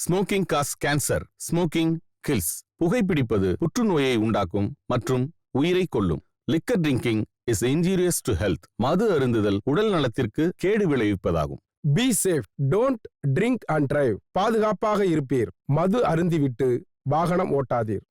Smoking cause cancer, smoking kills. புகைப்பிடிப்பது புற்றுநோயை உண்டாக்கும் மற்றும் உயிரை கொல்லும். Liquor drinking is injurious to health. மது அருந்துதல் உடல் நலத்திற்கு கேடு விளைவிப்பதாகும். Be safe, don't drink and drive. பாதுகாப்பாக இருப்பீர். மது அருந்திவிட்டு வாகனம் ஓட்டாதீர்.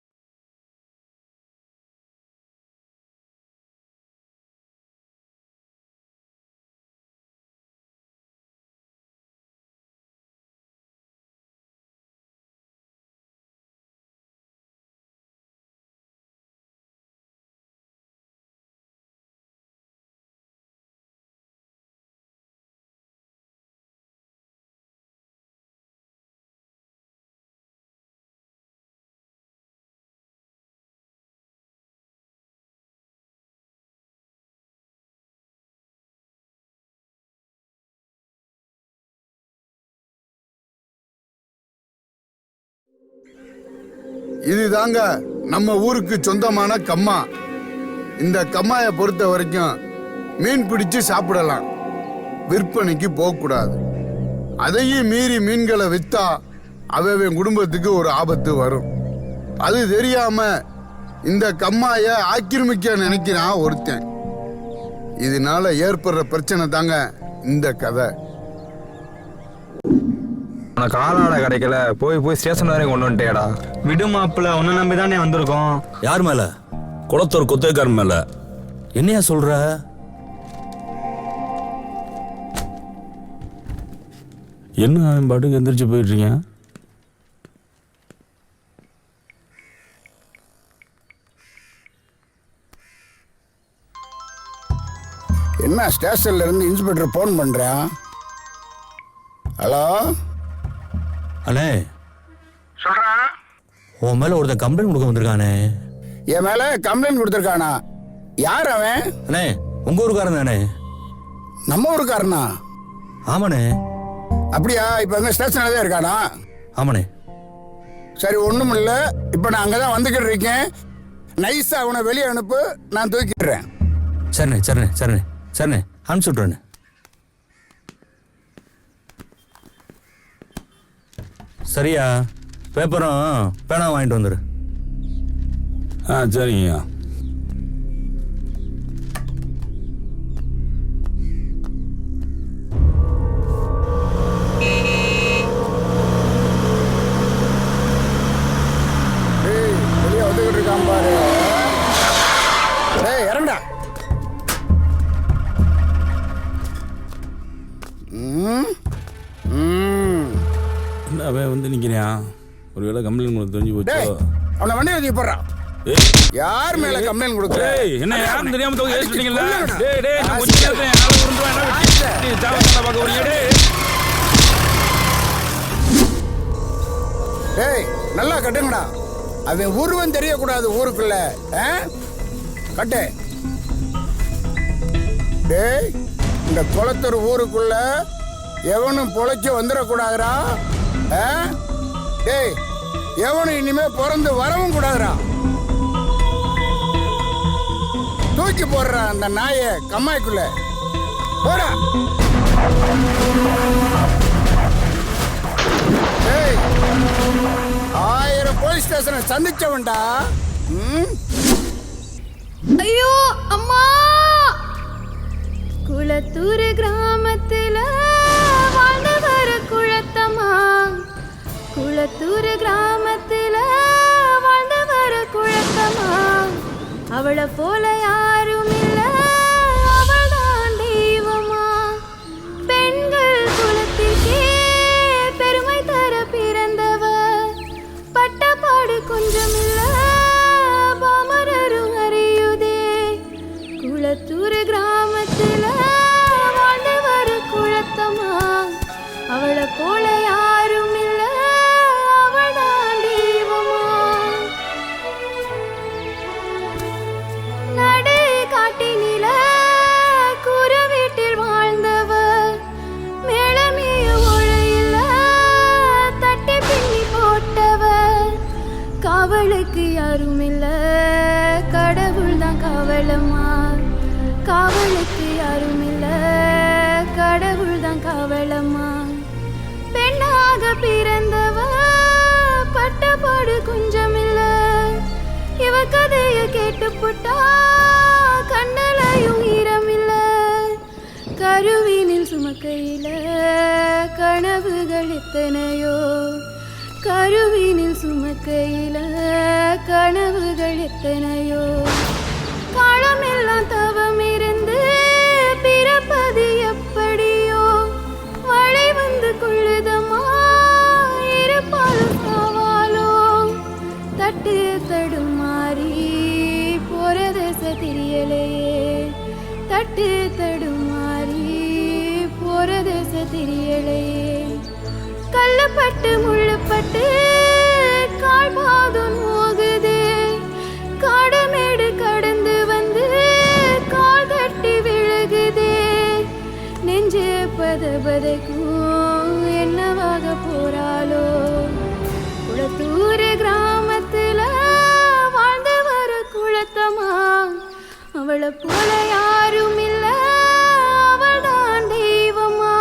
இதுதாங்க நம்ம ஊருக்கு சொந்தமான கம்மா. இந்த கம்மாயை பொறுத்த வரைக்கும் மீன் பிடிச்சு சாப்பிடலாம், விற்பனைக்கு போகக்கூடாது. அதையும் மீறி மீன்களை வித்தா அவன் குடும்பத்துக்கு ஒரு ஆபத்து வரும். அது தெரியாம இந்த கம்மாயை ஆக்கிரமிக்க நினைக்கிறான் ஒருத்தன். இதனால ஏற்படுற பிரச்சனை தாங்க இந்த கதை. காலாட கிடைக்கல, போய் ஸ்டேஷன் வரைக்கும் கொண்டு வந்துட்டேடா. விடு மாப்பிள்ள, உன்னை நம்பி தானே வந்திருக்கோம். யார் மேல? குளத்தூர் குத்தேக்காரன் மேல. என்னையா சொல்ற? என்ன பாட்டுக்கு எந்திரிச்சு போயிட்டு இருக்கீங்க? என்ன ஸ்டேஷன்ல இருந்து இன்ஸ்பெக்டர் போன் பண்றேன். ஹலோ அண்ணே, சொல்றேன். உன் மேல ஒருத்தன் கம்ப்ளைண்ட் கொடுக்க வந்திருக்கானே. என் மேல கம்ப்ளைண்ட் கொடுத்துருக்கானா? யார் அவன்? அண்ணே, உங்க ஊருக்காரன் தானே? நம்ம ஊருக்காரனா? ஆமாண்ணே. அப்படியா? இப்ப எங்க ஸ்டேஷன்ல தான் இருக்கானா? ஆமாண்ணே. சரி, ஒண்ணும் இல்ல. இப்ப நான் அங்கதான் வந்துகிட்டு இருக்கேன். நைஸா அவனை வெளியே அனுப்பு, நான் தூக்கிடுறேன். சரிண்ணே சரிண்ணே சரிண்ணே சரிண்ணே, அனுப்பிச்சு விட்றேண்ணே. சரியா? பேப்பரும் பேனா வாங்கிட்டு வந்துரு. சரிங்க. வெளியே வந்துகிட்டு இருக்கான் பாரு. இறங்கடா. அவன் வந்து நிற்கிறான். ஒருவேளை கம்ப்ளைண்ட் கொடுத்து தெரிஞ்சு போச்சோ. அவனை வண்டி எழுதி போடுறான். யார் மேல கம்ப்ளைண்ட் கொடுக்குற? என்ன யாரும் தெரியாம தூக்கி ஏறிட்டீங்களா? டேய், நல்லா கட்டுங்கடா. அவன் உருவம் தெரியக்கூடாது ஊருக்குள்ள. கட்டு. டேய், இந்த குளத்தூர் ஊருக்குள்ள எவனும் பொழைக்க வந்துடக்கூடாதுரா. டேய், எவனும் இனிமே பிறந்து வரவும் கூடாதுரா. தூக்கி போடுறா அந்த நாய கம்மாய்க்குள்ள. போடா. டேய், 1000 போலீஸ் ஸ்டேஷனை சந்திச்சவன்டா. ஐயோ அம்மா! குளத்தூர் கிராமத்துல வாழ்ந்தவர் குளத்தம்மா. குளத்தூர் கிராமத்துல வாழ்ந்தவர் குளத்தம்மா. அவளை போல யாரும் இல்ல, அவள் தான் தெய்வமா. பெண்கள் குலத்திற்கே பெருமை தர பிறந்தவர். பட்டப்பாடு கொஞ்சம் இல்ல, பாமரரும் அறியுதே. குளத்தூர் கிராமத்துல வாழ்ந்தவர் குளத்தம்மா. அவளை போல யாரும் இல்ல, அவள் தான் தெய்வமா. நடு காட்டினில கூற வீட்டில் வாழ்ந்தவர். மேளமிய ஒழையில தட்டி பின்னி போட்டவர். காவலுக்கு யாரும் இல்ல, கடவுள் தான் காவலம்மா. காவலுக்கு யாரும் இல்ல, கடவுள் தான் காவலம்மா. பெண்ணாக பிறந்தவர் புட்டா கண்ணலையும் ஈரமில்ல கருவினில் சுமக்கையில கனவுகள் எத்தனையோ கருவினில் சுமக்கையில கனவுகள் எத்தனையோ காலமெல்லாம் தவம் இருந்து பிறப்பது எப்படியோ மழை வந்து கொள்ளுதமா இருப்பாலும் சவாலோ தட்டு தடுமாறி போறதச தெரியலையே தட்டு தடுமாறி போறதச தெரியலையே கல்லுப்பட்டு முள்ளுப்பட்டு கால் பாதம் நோகுது காடமேடு கடந்து வந்து கால் தட்டி விழுகுது நெஞ்சு பதபதைக்கும் என்னவாக போறாளோ குளத்தூர் கிராமத்துல வாழ்ந்து வர குளத்தமா அவளை போல யாரும் இல்ல அவள் தான் தெய்வமா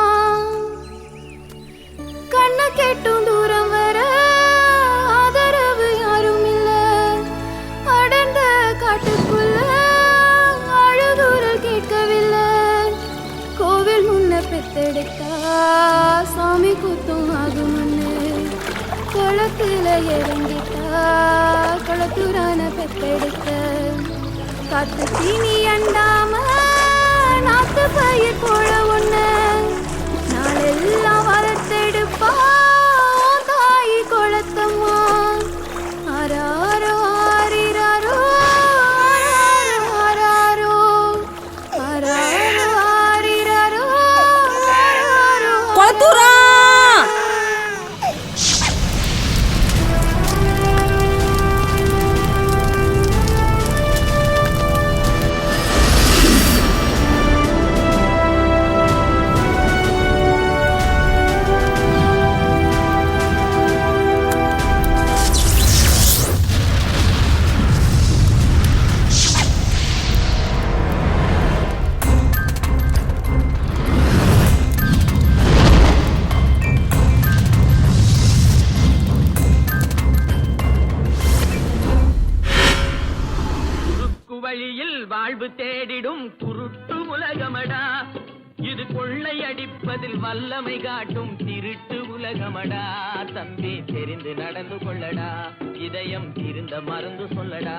கண்ண கேட்டும் தூரம் வர ஆதரவு யாரும் இல்ல அடர்ந்த காட்டுக்குள்ள அழுதூரல் கேட்கவில்லை கோவில் முன்ன பெத்தெடுத்தா சாமி கூத்தும் ஆகும்னு குளத்துல இறங்கிட்டா குளத்தூரான பெத்தெடுத்த காத்து தீனி அண்டாம நாத்து பயிர் போல ஒண்ணு நாளெல்லாம் வளர்த்தெடுப்பா தாய் குளத்தம்மா ஆராரோ ஆரிராரோ ஆராரோ ஆராரோ ஆராரோ ஆரிராரோ ஆராரோ குளத்தூரா வழியில் வாழ்வு தேடிடும் குருட்டு உலகமடா இது கொள்ளையடிப்பதில் வல்லமை காட்டும் திருட்டு உலகமடா தம்பி தெரிந்து நடந்து கொள்ளடா இதயம் திருந்த மறந்து சொல்லடா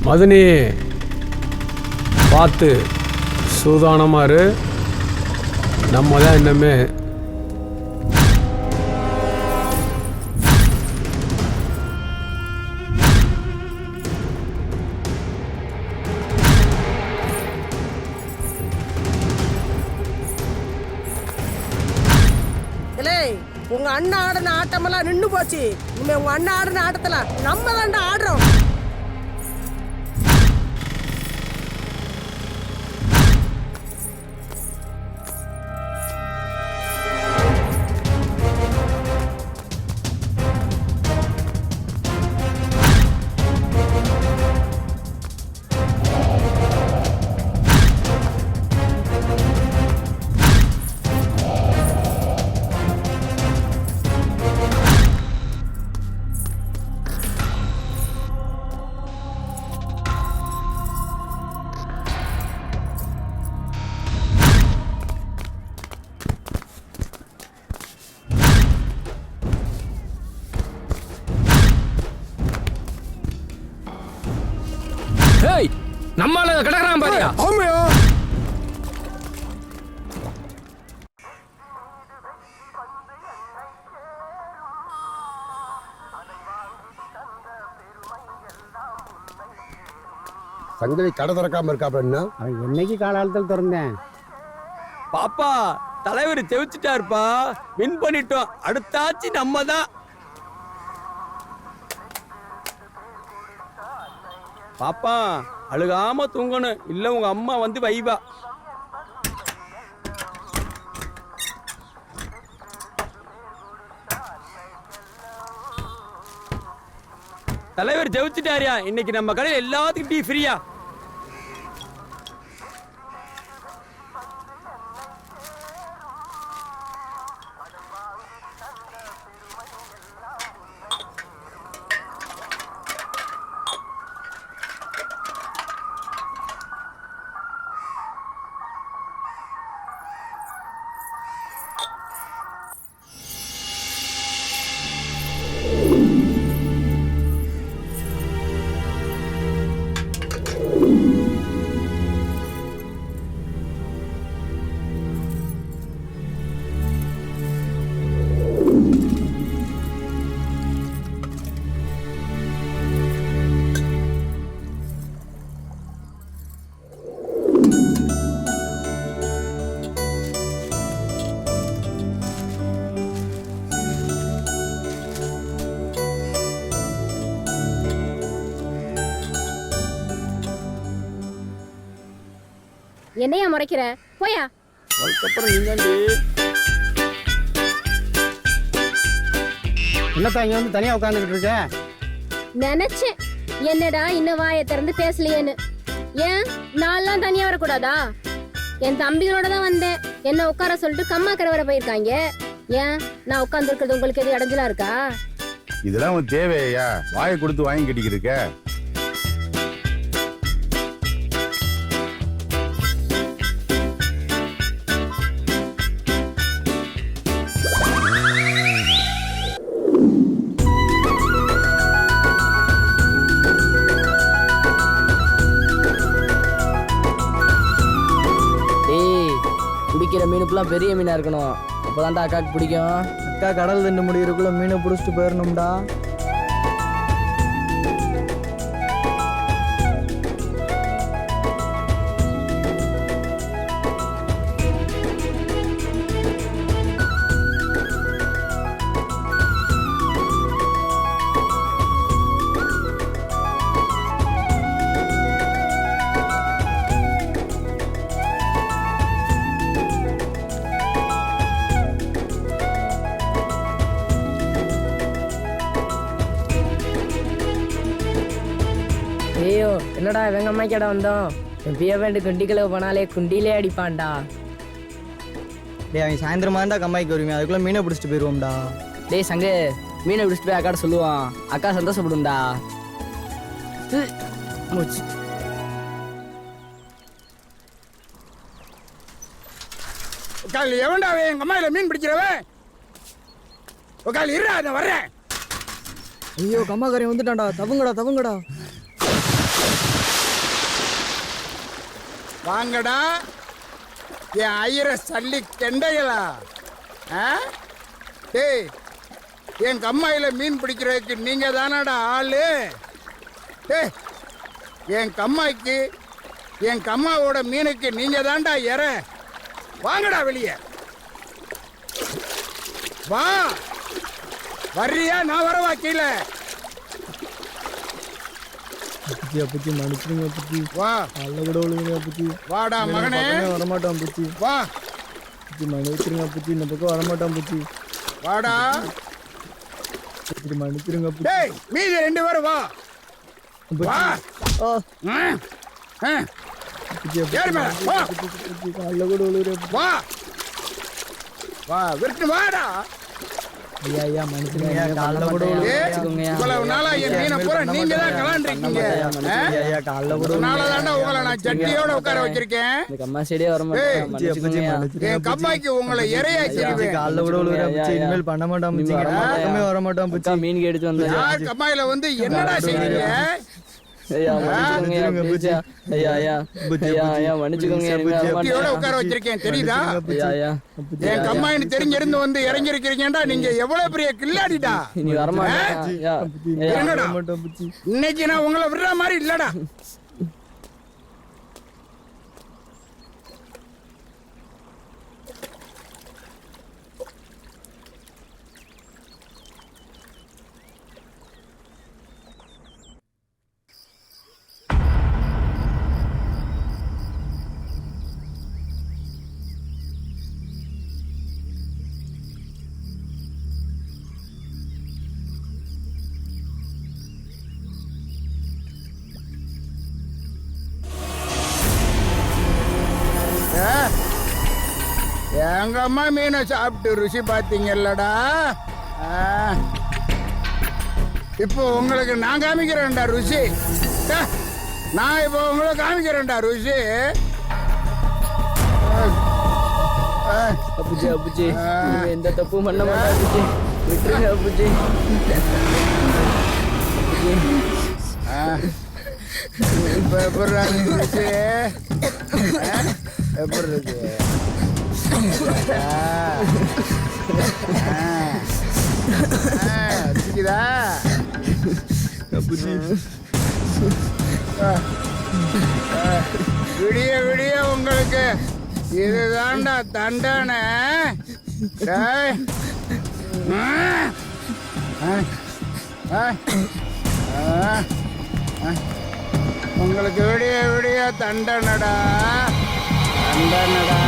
மதனி பார்த்து சூதானமா இரு. நம்ம தான் இன்னமே உங்க அண்ணன் ஆடின ஆட்டமெல்லாம் நின்று போச்சு. இனிமே உங்க அண்ணன் ஆடின ஆட்டத்துல நம்ம தாண்டா ஆடுறோம். நம்மால கிடக்குறான் பாரியா. ஆமையா சங்கிலி கடை திறக்காம இருக்கா அப்படின்னா என்னைக்கு காலாலத்தில் திறந்தேன். பாப்பா தலைவர் ஜெயிச்சிட்டாருப்பா, வின் பண்ணிட்டோம். அடுத்தாச்சு நம்ம தான். பாப்பா அழுகாம தூங்கணும், இல்ல உங்க அம்மா வந்து வைவா. தலைவர் ஜெயிச்சிட்டாரியா, இன்னைக்கு நம்ம கடையில் எல்லாத்துக்கும் டீ ஃப்ரீயா. என்னையா முறைக்கிற? போயா. அதுக்கப்புறம் நீங்க என்னத்தான் இங்க வந்து தனியா உட்காந்துக்கிட்டு இருக்க? நினைச்சேன் என்னடா இன்னும் வாயை திறந்து பேசலையேன்னு. ஏன் நான்லாம் தனியா வரக்கூடாதா? என் தம்பிகளோட தான் வந்தேன். என்ன உட்கார சொல்லிட்டு கம்மாக்கரை வர போயிருக்காங்க. ஏன் நான் உட்கார்ந்து இருக்கிறது உங்களுக்கு எது இடைஞ்சலா இருக்கா? இதெல்லாம் உன் தேவையா? வாயை கொடுத்து வாங்கி கட்டிக்கிட்டு இருக்க. பிடிக்கிற மீனுக்குலாம் பெரிய மீனா இருக்கணும், அப்பதான்டா அக்காக்கு பிடிக்கும். அக்கா கடல் தின்னு முடிகிறதுக்குள்ள மீனை பிடிச்சிட்டு போயிடணும்டா. ஐயோ என்னடா இவங்க அம்மா கேட வந்தோம். என் பிய வேண்டு குண்டிகளை போனாலே குண்டிலே அடிப்பான்டா. டேய் அவன் சாயந்தரமா இருந்தா கம்மாய்க்கு வருவேன், அதுக்குள்ள மீனை பிடிச்சிட்டு போயிருவோம்டா. டேய் சங்கு, மீனை பிடிச்சிட்டு போய் அக்காட்ட சொல்லுவான், அக்கா சந்தோஷப்படும்டா. மூச்சு எவன்டா எங்க அம்மா இல்ல மீன் பிடிக்கிறவன்? உக்கால் இருடா, நான் வர்றேன். ஐயோ கம்மாக்காரன் வந்துட்டான்டா, தவுங்கடா தவுங்கடா. வாங்கடா என் ஐயரை சல்லி கெண்டைகளா. டேய், என் கம்மாயில மீன் பிடிக்கிறதுக்கு நீங்க தானடா ஆளு. டேய், என் கம்மாய்க்கு என் கம்மாவோட மீனுக்கு நீங்க தான்டா இற. வாங்கடா வெளியே. வா, வர்றியா? நான் வரவா கீழே? அப்பச்சி மன்னிச்சிருங்க அப்பச்சி. வா, நல்ல கூட விழுங்க அப்பச்சி. வாடா மகனே. வரமாட்டான் அப்பச்சி. வா, அப்பச்சி மன்னிச்சிருங்க அப்பச்சி. இந்த பக்கம் வரமாட்டான் அப்பச்சி. வாடா. அப்பச்சி மன்னிச்சிருங்க அப்பச்சி. டேய், மீதி 2 பேரும் வா. வா. ஆ, அப்பச்சி, அப்பச்சி, ஏறு மேல, வா. அப்பச்சி, நல்ல கூட விழுங்க அப்பச்சி. வா, வா, விட்டு வாடா. ஐயா ஐயா மன்னிச்சிருங்க. காலைல கூட இவ்வளவு நாளா என் மீனை பூரா நீங்க தான் கலாண்டிருக்கீங்க. ஐயா காலைல கூட அதனாலதான்டா உங்களை நான் சட்டியோட உட்கார வச்சிருக்கேன். இந்த கம்மா செடியே வர மாட்டேன். என் கம்மாய்க்கு உங்களை இறையாச்சிருவேன். காலைல கூட விழுங்க அப்பச்சி. இனிமேல் பண்ண மாட்டான் அப்பச்சி. பக்கமே வர மாட்டான் அப்பச்சி. மீன் எடுத்து வந்தா யார் கம்மாயில வந்து என்னடா செய்றீங்க? ஐயா மன்னிச்சுக்கோங்க. ஐயா ஐயா ஐயா ஐயா மன்னிச்சுக்கோங்க. சட்டியோட உட்கார வச்சிருக்கேன், தெரியுதா? ஐயா ஐயா என் கம்மாயின்னு தெரிஞ்சிருந்து வந்து இறங்கி இருக்கிறீங்கடா. நீங்க எவ்வளவு பெரிய கில்லாடிடா. இனி வரமாட்டேன். என்னடா இன்னைக்கு நான் உங்களை விடுற மாதிரி இல்லடா. எங்க அம்மா மீனை சாப்பிட்டு ருசி பார்த்தீங்கல்லடா. இப்போ உங்களுக்கு நான் காமிக்கிறேன்டா ருசி. நான் இப்போ உங்களுக்கு காமிக்கிறேன்டா ருசி. அப்புச்சி அப்புச்சி எந்த தப்பும் பண்ண மாட்டேன் அப்புச்சி. விட்டுருங்க அப்புச்சி. இப்போ எப்படி ருசி? எப்படி இருக்கு? ருசிக்குதா? விடிய விடிய உங்களுக்கு இதுதான்டா தண்டனை. உங்களுக்கு விடிய விடிய தண்டனடா, தண்டனடா.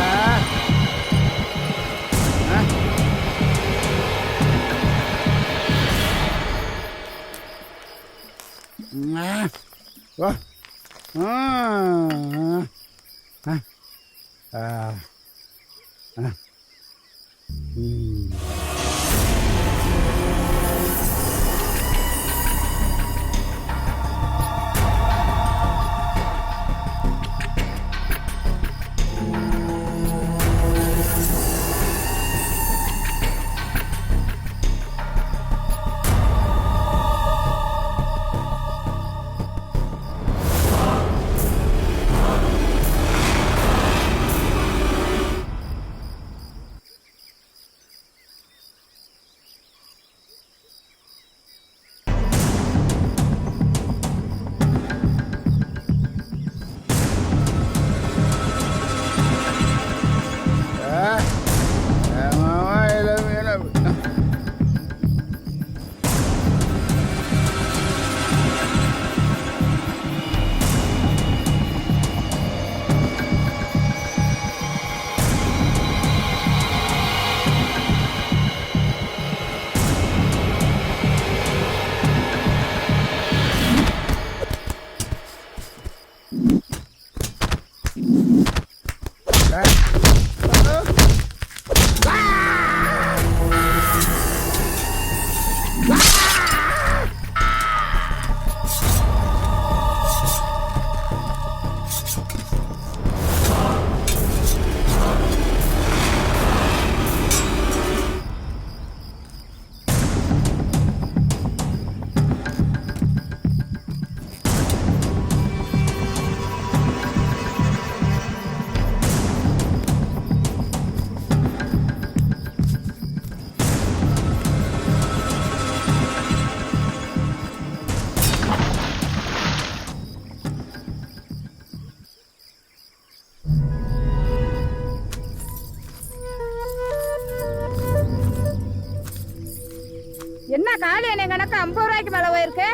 கோழி எண்ணெய் கணக்கு 50 ரூபாய்க்கு மேல போயிருக்கு.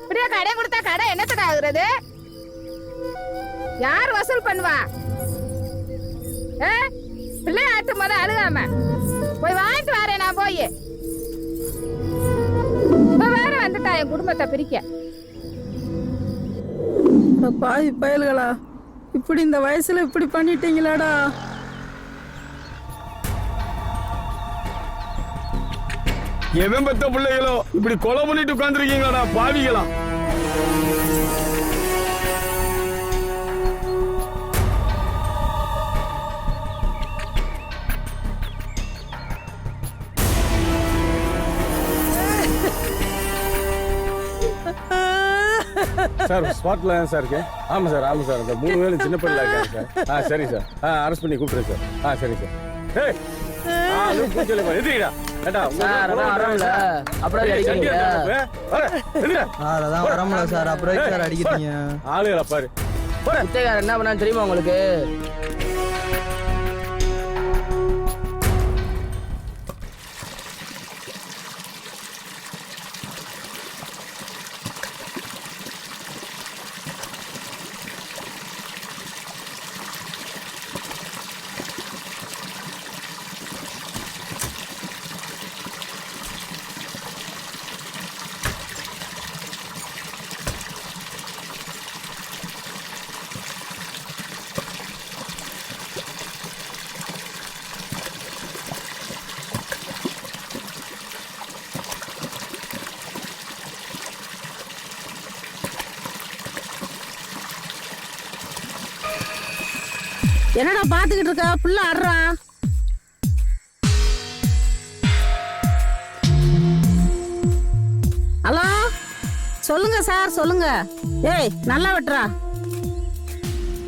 இப்படியே கடை கொடுத்தா கடை என்னத்துக்கு ஆகுறது? யார் வசூல் பண்ணுவா? பிள்ளை ஆட்டு முத அழுகாம போய் வாங்கிட்டு வரேன் நான் போய். இப்ப வேற வந்துட்டா என் குடும்பத்தை பிரிக்க. பாய் பயல்களா, இப்படி இந்த வயசுல இப்படி பண்ணிட்டீங்களாடா. எவன் பெத்த பிள்ளைகளோ இப்படி கொலை பண்ணிட்டு உட்கார்ந்துருக்கீங்களாடா பாவிகளா. சார் ஸ்பாட்ல சார் இருக்கு. ஆமாம் சார் ஆமாம் சார். அந்த 3 வேலை சின்ன பிள்ளை இருக்காங்க சார். சரி சார். அரெஸ்ட் பண்ணி கூப்பிடுறேன் சார். சரி சார். ஏய் எதிரிடா அதான் வரமுல சார். அப்புறம் சார் அடிக்கிறீங்க ஆளுகளை பாரு. என்ன பண்ணா தெரியுமா உங்களுக்கு? என்னடா பாத்துக்கிட்டு இருக்க? புள்ள ஆடுறா. ஹலோ, சொல்லுங்க சார் சொல்லுங்க. ஏய் நல்லா வெட்டுறா.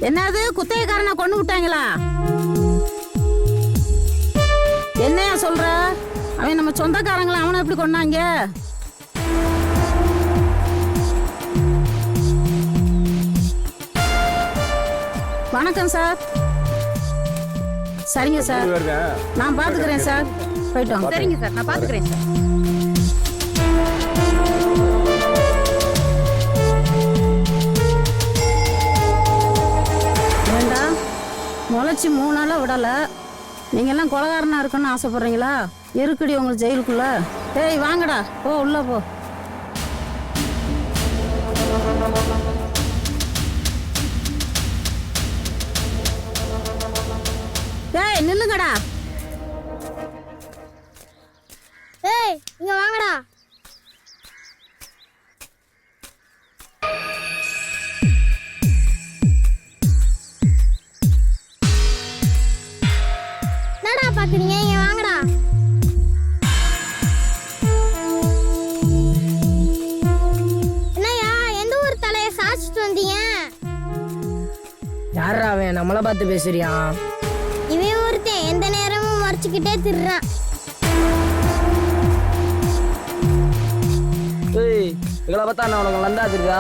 என்னது குத்தகைக்காரனை கொண்டு விட்டாங்களா? என்னையா சொல்ற? அவன் நம்ம சொந்தக்காரங்கள அவனை எப்படி கொண்டாங்க? வணக்கம் சார். சரிங்க சார், நான் பாத்துக்கிறேன் சார். போயிட்டு வாங்க. சரிங்க சார், நான் பாத்துக்கிறேன் சார். ஏண்டா முளைச்சி 3 நாளா விடல, நீங்க எல்லாம் கொலகாரனா இருக்குன்னு ஆசைப்படுறீங்களா? இருக்குடி உங்களுக்கு ஜெயிலுக்குள்ள. ஏய் வாங்கடா, போ உள்ள போ. ஏய் நில்லுங்கடா. ஏய் இங்க வாங்கடா. என்னடா பாக்குறீங்க? இங்க வாங்கடா. என்னய்யா எந்த ஊர் தலைய சாச்சிட்டு வந்தீங்க? யாரா அவன் நம்மள பார்த்து பேசுறியான்? இவன் ஒருத்தன் எந்த நேரமும் மறைச்சுக்கிட்டே திர்றான். இவளை பார்த்தா நான் உனக்கு லந்தா தெரியுதா?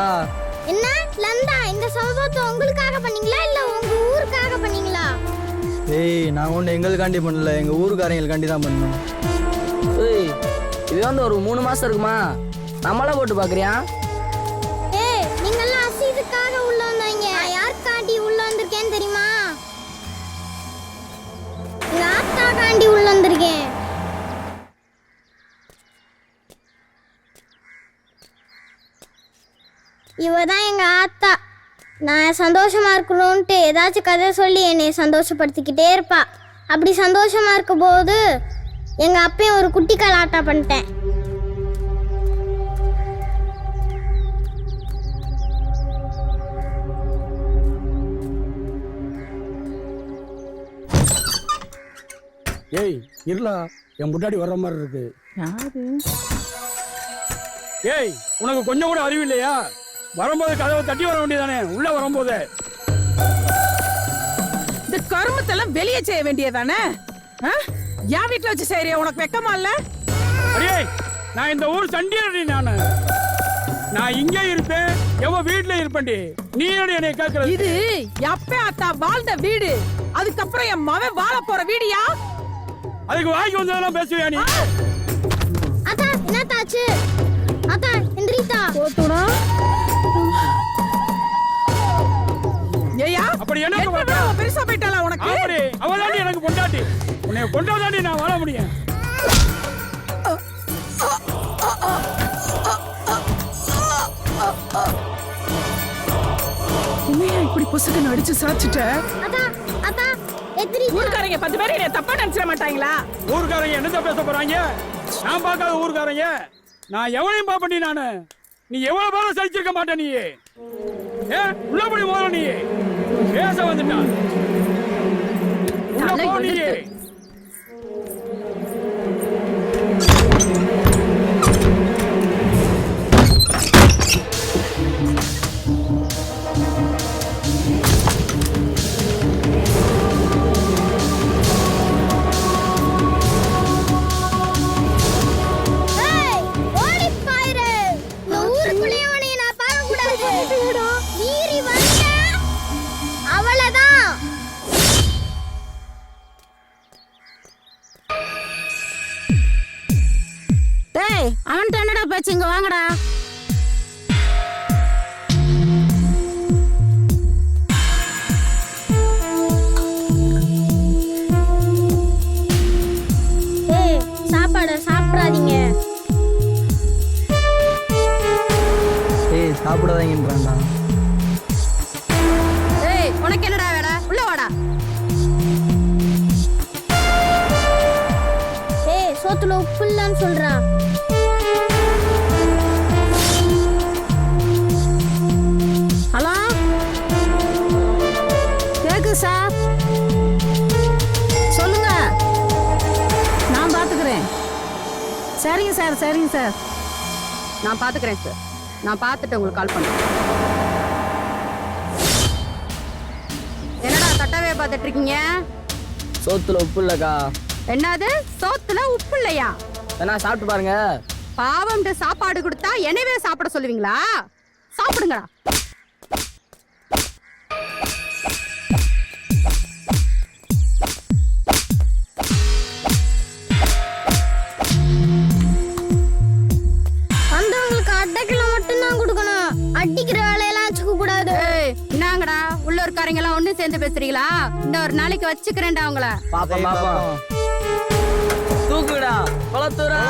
என்ன லந்தா? இந்த சம்பவத்தை உங்களுக்காக பண்ணீங்களா இல்ல உங்க ஊருக்காக பண்ணீங்களா? ஏய் நாங்கள் ஒன்று எங்களுக்காண்டி பண்ணல, எங்கள் ஊருக்காரங்களுக்காண்டி தான் பண்ணோம். இது வந்து ஒரு 3 மாசம் இருக்குமா? நம்மள போட்டு பாக்குறியா? ஏய் நீங்கெல்லாம் அசீதுக்காக உள்ள வந்தீங்க. யாருக்காண்டி உள்ள வந்திருக்கேன்னு தெரியுமா? எங்க ஆத்தாக்காண்டி உள்ள வந்திருக்கேன். இவதான் எங்க ஆத்தா. நான் சந்தோஷமா இருக்கணும்ட்டு ஏதாச்சும் கதை சொல்லி என்னை சந்தோஷப்படுத்திக்கிட்டே இருப்பா. அப்படி சந்தோஷமா இருக்கும் போது எங்க அப்பையும் ஒரு குட்டி கலாட்டா பண்ணிட்டேன். ஏய் இருளா, என் முன்னாடி வர்ற மாதிரி இருக்கு. ஏய் உனக்கு கொஞ்சம் கூட அறிவு இல்லையா? வரும்போது கதவை தட்டி வர வேண்டியதானே? உள்ள வரும்போது இந்த கருமத்தெல்லாம் வெளியே செய்ய வேண்டியதானே? என் வீட்டுல வச்சு செய்யறியா? உனக்கு வெக்கமா இல்ல? அடே நான் இந்த ஊர் சண்டியடி. நான் இங்கே இருப்பேன், எவ வீட்டுல இருப்பேன்டி. நீ என்னை கேட்கறது? இது எப்ப அத்தா வாழ்ந்த வீடு, அதுக்கப்புறம் என் மவன் வாழ போற வீடியா? அதுக்கு வாங்கி வந்ததெல்லாம் பேசுவியா நீ? அத்தா என்ன என்னத்தாச்சு அத்தா எந்திரித்தா போட்டுடா. ஏயா அப்படி என்ன பெருசா போயிட்டாளா உனக்கு? அப்படி அவதாண்டி எனக்கு பொண்டாட்டி. உன்னை கொண்டாதாண்டி நான் வாழ முடியும். உண்மையா இப்படி புசுக்கு அடிச்சு சாச்சிட்ட? அத்தா அத்தா எந்திரித்தா. ஊர்க்காரங்க 10 பேர் என்ன தப்பா நினைச்சிட மாட்டாங்களா? ஊர்க்காரங்க என்னத்த பேச போறாங்க? நான் பார்க்காத ஊர்க்காரங்க. நான் எவனையும் பாப்பண்டி நானு. நீ எவ்வளவு பேரும் சலிச்சிருக்க மாட்டே நீ. உள்ள போய் போற நீ. பேச வந்துட்டா. உள்ள போ நீ. ஏய் ஓடி பாயிரு. இந்த ஊருக்குள்ளே உன்னை நான் பார்க்க கூடாது. மீறி வந்த அவ்வளவுதான். டேய் அவன்கிட்ட என்னடா பேச்சு, இங்க வாங்கடா. ஏய் சாப்பாடு சாப்பிடாதீங்க. ஏய் சாப்பிடாதீங்கன்றான்டா. ஏய் உனக்கு என்னடா வேலை, உள்ள வாடா. ஏய் சோத்துல உப்பு இல்லன்னு சொல்றான். ஹலோ கேக்கு சார், சொல்லுங்க. நான் பாத்துக்கிறேன். சரிங்க சார், சரிங்க சார். நான் பாத்துக்கிறேன் சார். நான் பார்த்துட்டு உங்களுக்கு கால் பண்றேன். என்னடா தட்டவே பார்த்துட்டு இருக்கீங்க? சோத்துல உப்பு இல்லக்கா. என்னது சோத்துல உப்பு இல்லையா? வேணா சாப்பிட்டு பாருங்க. பாவம்ட்டு சாப்பாடு கொடுத்தா எனவே சாப்பிட சொல்லுவீங்களா? சாப்பிடுங்கடா. வந்தவங்களுக்கு அட்டைக்கில மட்டும் தான் கொடுக்கணும். அடிக்கிற வேலையெல்லாம் வச்சுக்க கூடாது. ஏய் என்னங்கடா உள்ளூர்காரங்க எல்லாம் ஒண்ணு சேர்ந்து பேசுறீங்களா? இன்னொரு நாளைக்கு வச்சுக்கிறேன்டா உங்களை. பாப்போம் பாப்போம். தூக்குடா குளத்தூரா.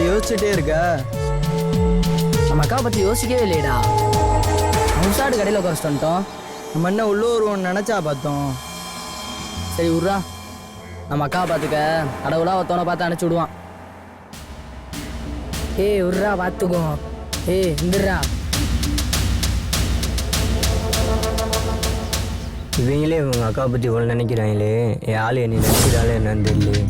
யோசிச்சுட்டே இருக்க? நம்ம அக்கா பத்தி யோசிக்கவே இல்லையடா. முசாடு கடையில் குறைச்சிட்டு வந்துட்டோம். நம்ம என்ன உள்ளூர் ஒன்று நினைச்சா பார்த்தோம். சரி விட்றா, நம்ம அக்கா பார்த்துக்க. கடவுளா ஒருத்தவனை பார்த்து அனுப்பிச்சி விடுவான். ஏய் விட்றா பார்த்துக்கோ. ஏய் இந்துடுறா. இவங்களே இவங்க அக்கா பற்றி இவ்வளோ நினைக்கிறாங்களே, என் ஆள் என்னை நினைக்கிறாளே என்னன்னு தெரியல.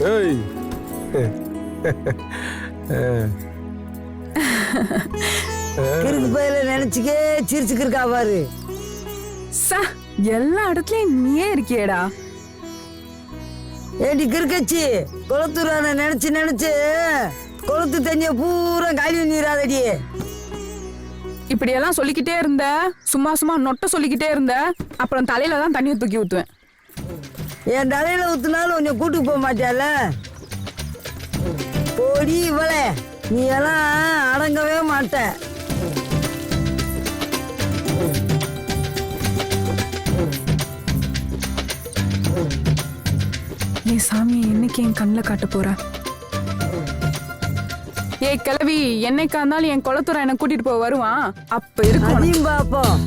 ஏய் கிறுக்கு பையில நினைச்சுக்கே சிரிச்சுக்கு இருக்கா பாரு. எல்லா இடத்துலயும் நீயே இருக்கியேடா. ஏடி கிறுக்கச்சி, குளத்தூரான நினைச்சு நினைச்சு குளத்து தண்ணிய பூரா காலி நீராதடி. இப்படி எல்லாம் சொல்லிக்கிட்டே இருந்த, சும்மா சும்மா நொட்ட சொல்லிக்கிட்டே இருந்த, அப்புறம் தலையில தான் தண்ணியை தூக்கி ஊத்துவேன். என் தலையில ஊத்துனாலும் உன்னை கூட்டுக்கு போக மாட்டியால. போடி இவளே, நீ எல்லாம் அடங்கவே மாட்ட. ஏய் சாமி, என்னைக்கு என் கண்ணில் காட்ட போற? ஏய் கிழவி, என்னைக்கா இருந்தாலும் என் குளத்தூரா என்னை கூட்டிட்டு போக வருவான். அப்ப இருக்கும் உனக்கு. அதையும் பாப்போம்.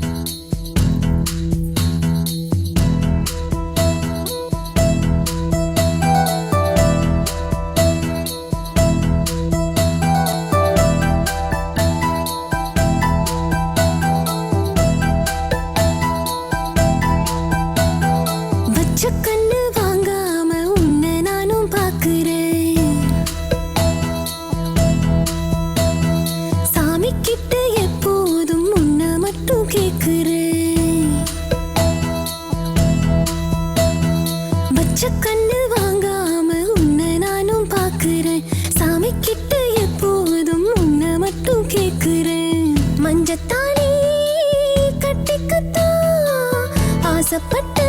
கண்ணு வாங்காம உன்னை நானும் பாக்குறேன். சாமி கிட்ட எப்போதும் உன்னை மட்டும் கேக்குறேன். வச்ச கண்ணு வாங்காம உன்னை நானும் பாக்குறேன். சாமி கிட்ட எப்போதும் உன்னை மட்டும் கேக்குறேன். மஞ்சத்தானே கட்டிக்கத்தான் ஆசைப்பட்டு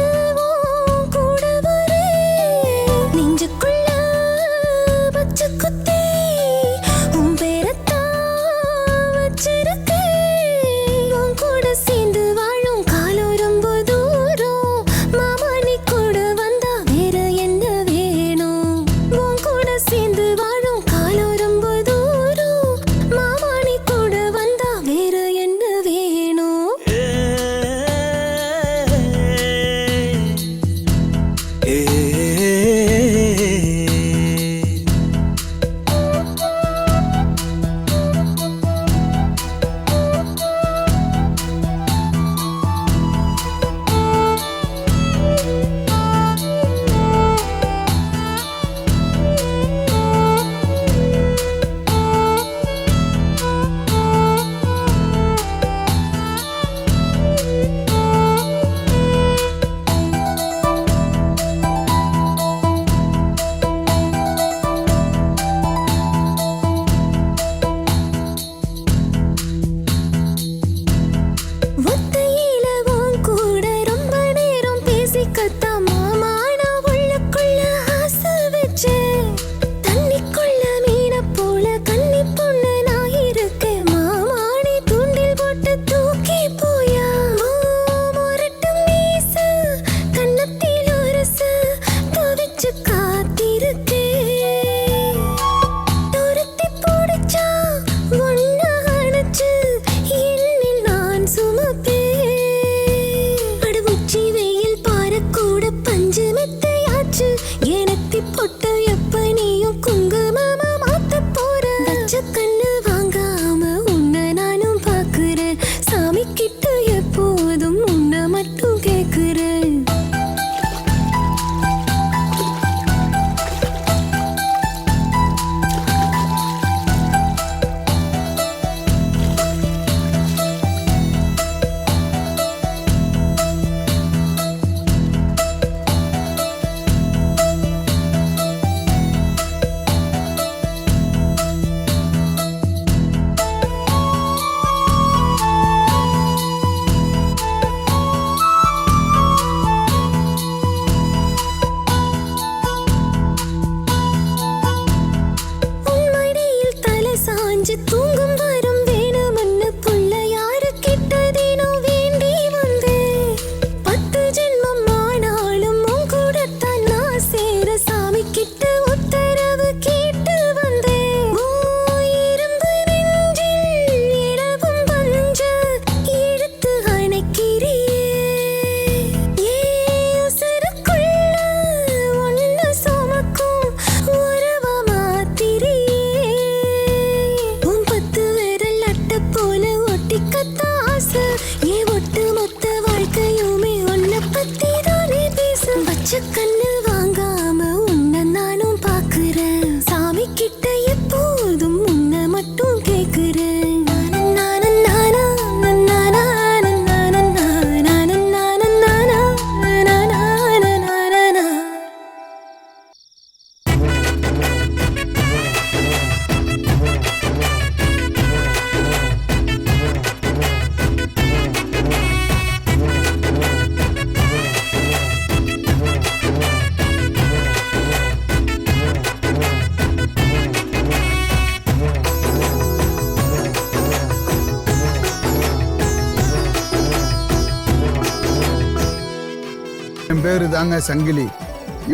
என் பேரு தாங்க சங்கிலி.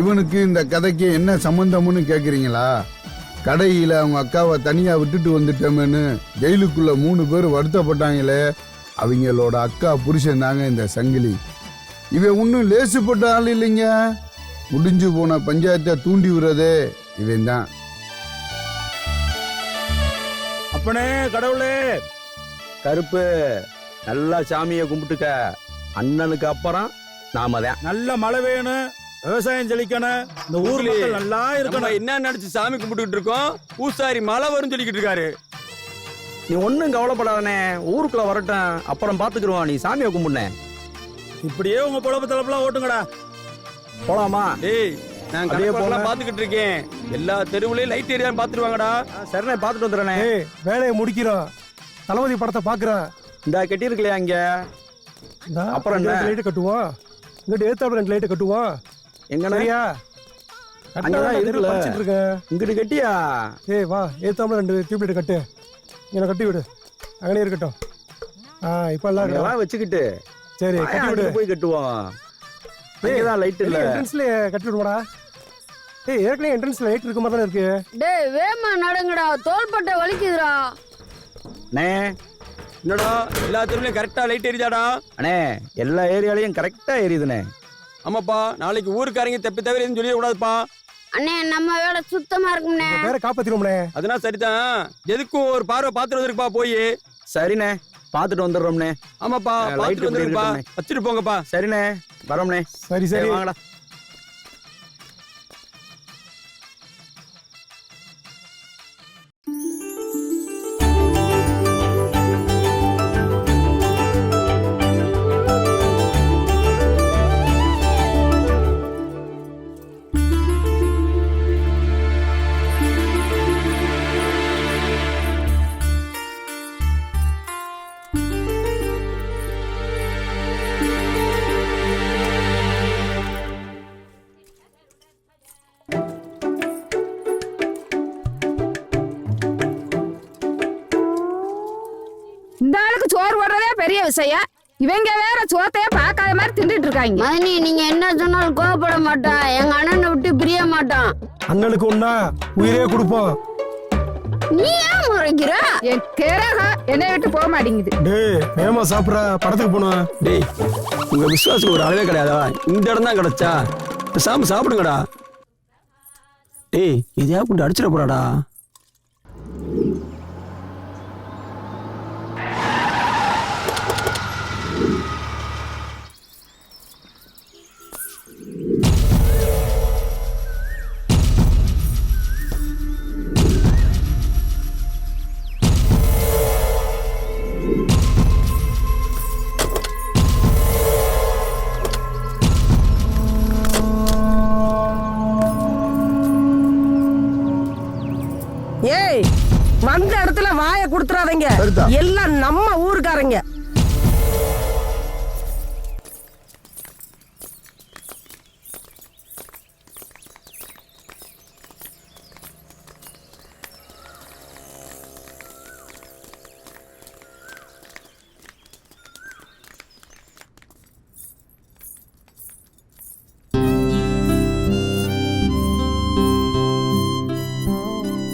இவனுக்கு இந்த கதைக்கு என்ன சம்பந்தம்னு கேக்குறீங்களா? கடையில அவங்க அக்காவை தனியா விட்டுட்டு வந்துட்டோமேன்னு ஜெயிலுக்குள்ள 3 பேர் வருத்தப்பட்டாங்களே, அவங்களோட அக்கா புருஷன் தாங்க இந்த சங்கிலி. இவன் ஒன்னும் லேசுப்பட்ட ஆள் இல்லைங்க. முடிஞ்சு போன பஞ்சாயத்தை தூண்டி விடுறதே இவன் தான். அப்பனே கடவுளே, கருப்பு நல்லா சாமியை கும்பிட்டுக்க. அண்ணனுக்கு அப்புறம் நாம தான். நல்ல மழை வேணும், விவசாயம் செழிக்கணும், இந்த ஊர்ல நல்லா இருக்கணும். என்ன நினைச்சு சாமி கும்பிட்டுக்கிட்டு இருக்கோம்? பூசாரி மழை வரும் சொல்லிக்கிட்டு இருக்காரு. நீ ஒன்றும் கவலைப்படாதனே, ஊருக்குள்ள வரட்டும், அப்புறம் பார்த்துக்கிடுவான். நீ சாமியை கும்பிடுனேன். இப்படியே உங்க பொழப்பு தளப்புலாம் ஓட்டுங்கடா. போலாமா? டேய், நான் கடையை போலாம் பாத்துக்கிட்டு இருக்கேன். எல்லா தெருவுலயும் லைட் ஏரியா பாத்துருவாங்கடா. சரிண்ணே, பார்த்துட்டு வந்துடுறேனே. வேலையை முடிக்கிறோம், தளபதி படத்தை பார்க்குறேன். இந்த கட்டியிருக்கலையா இங்க? அப்புறம் என்ன? லைட்டு கட்டுவோம், இங்கிட்ட ஏத்தாப்புல 2 லைட்டு கட்டுவோம். எங்கயா? அங்கதான் இருக்குல்ல. இங்கிட்டு கட்டியா? ஏய் வா, ஏத்தாப்புல 2 டியூப் லைட் கட்டு. இங்க கட்டி விடு, அங்கனே இருக்கட்டும். இப்ப எல்லாம் வச்சுக்கிட்டு சரி கட்டி விடு. போய் கட்டுவோம். இங்கதான் லைட் இல்ல. என்ட்ரன்ஸ்ல கட்டி விடுவாடா. ஏய், ஏற்கனவே என்ட்ரன்ஸ்ல லைட் இருக்க மாதிரி தான் இருக்கு. டேய் வேமா நடங்கடா, தோள்பட்டை வலிக்குதுடா. அண்ணே, என்னடா எல்லா தெருவுலயும் கரெக்டா லைட் எரிஞ்சாடா? அண்ணே, எல்லா ஏரியாலையும் கரெக்டா எரியுதுண்ணே. ஆமாப்பா, நாளைக்கு ஊருக்காரங்க தப்பி தவிர எதுவும் சொல்லிட கூடாதுப்பா. அண்ணே நம்ம வேலை சுத்தமா இருக்கும்னே. வேற காப்பாத்திடுவோம்னே. அதெல்லாம் சரிதான், எதுக்கும் ஒரு பார்வை பாத்துட்டு வந்துருப்பா போய். சரிண்ணே, பாத்துட்டு வந்துடுறோம்ண்ணே. ஆமாப்பா, பாத்துட்டு வந்துருப்பா, வச்சுட்டு போங்கப்பா. சரிண்ணே, வரோம்ண்ணே. சரி சரி வாங்கடா. இந்த ஆளுக்கு சோறு போடுறதே பெரிய விஷயம். இவங்க வேற சோத்தையே பார்க்காத மாதிரி தின்னுட்டு இருக்காங்க. மதனி, நீங்க என்ன சொன்னாலும் கோவப்பட மாட்டான். எங்க அண்ணனை விட்டு பிரிய மாட்டான். அண்ணனுக்கு ஒண்ணா உயிரே கொடுப்போம். நீ ஏன் முறைக்கிற? என் கிரகம் என்னை விட்டு போக மாட்டேங்குது. டேய், வேமா சாப்பிட படத்துக்கு போனோம். டேய், உங்க விசுவாசம் ஒரு அளவே கிடையாதா? இந்த இடம் தான் கிடைச்சா சாமி சாப்பிடுங்கடா. டேய், இதையா கொண்டு அடிச்சிட போறாடா. ஏய், வந்த இடத்துல வாயை கொடுத்துறாதீங்க. எல்லாம் நம்ம ஊருக்காரங்க.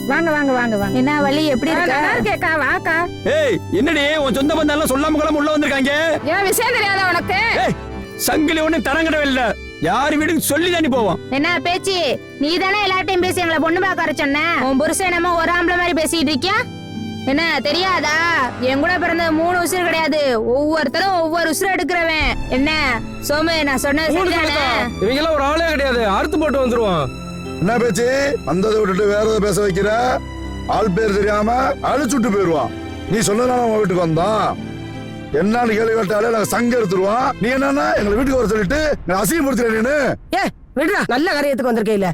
வாங்க வாங்க வாங்க வாங்க. என்ன வழி, எப்படி இருக்கா? வாக்கா. ஏய், என்னடி உன் சொந்த பந்தம் சொல்லாம கிளம்ப உள்ள வந்திருக்காங்க? ஏன் விஷயம் தெரியாத உனக்கு? ஏய், சங்கிலி ஒண்ணு தரங்கடவே இல்ல. யார் வீட்டுக்கு சொல்லி தாண்டி போவோம். என்ன பேச்சு? நீ தானே எல்லார்ட்டையும் பேசி எங்களை பொண்ணு பார்க்க வர சொன்ன. உன் புருஷன் நம்ம ஒரு ஆம்பளை மாதிரி பேசிட்டு இருக்கியா? என்ன தெரியாதா? என் கூட பிறந்த 3 உசுறு கிடையாது, ஒவ்வொருத்தரும் ஒவ்வொரு உசுறு எடுக்கிறவன். என்ன சோமு, நான் சொன்னது சரிதானே? இவங்க எல்லாம் ஒரு ஆளே கிடையாது, அறுத்து போட்டு வந்துருவான். என்ன பேச்சு? வந்ததை விட்டுட்டு வேற ஏதாவது பேச வைக்கிற? ஆள் பேர் தெரியாம அழிச்சுட்டு போயிருவான். நீ சொன்னதான உன் வீட்டுக்கு வந்தான். என்னன்னு கேள்வி கேட்டாலே நாங்க சங்க எடுத்துருவோம். நீ என்னன்னா எங்களை வீட்டுக்கு வர சொல்லிட்டு அசிங்கப்படுத்துறேன்னு. ஏ விடுறா, நல்ல காரியத்துக்கு வந்திருக்கையில.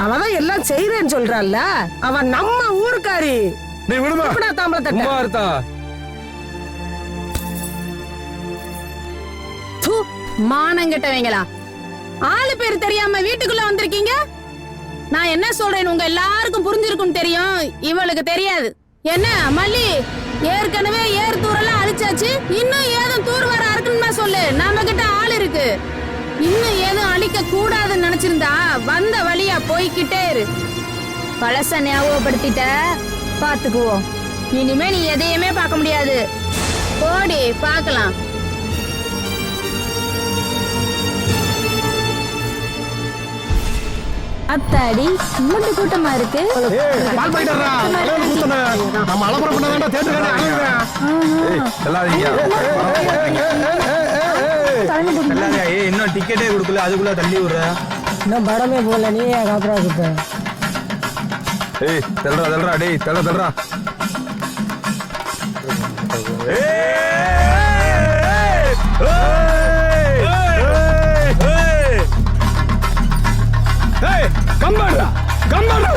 அவதான் எல்லாம் செய்யறேன்னு சொல்றான்ல, அவன் நம்ம ஊருக்காரி. நீ விடுமா? தாம்பளத்தா மானங்கெட்டவங்களா, ஆளு பேர் தெரியாம வீட்டுக்குள்ள வந்திருக்கீங்க. நான் என்ன சொல்றேன்னு உங்க எல்லாருக்கும் புரிஞ்சிருக்கும் தெரியும், இவளுக்கு தெரியாது. என்ன மல்லி, ஏற்கனவே ஏர் தூரெல்லாம் அழிச்சாச்சு, இன்னும் ஏதும் தூர் வர இருக்குன்னு சொல்லு. நம்ம கிட்ட ஆள் இருக்கு, இன்னும் ஏதும் அழிக்க குடிக்க கூடாதுன்னு நினைச்சிருந்தா வந்த வழியா போய்கிட்டே இரு. பழச ஞாபகப்படுத்திட்ட, பாத்துக்குவோம். இனிமே நீ எதையுமே பார்க்க முடியாது. போடி பார்க்கலாம். அத்தாடி மூட்டு கூட்டமா இருக்கு. இன்னும் டிக்கெட்டே கொடுக்கல, அதுக்குள்ள தள்ளி விடுற. இன்னும் படமே போல, நீ ஏன் காப்பரா கொடுத்த? ஏய் தள்ளுறா தள்ளுறா, டேய் தள்ள தள்ளுறா. கம்பாடுறா கம்பாடுறா.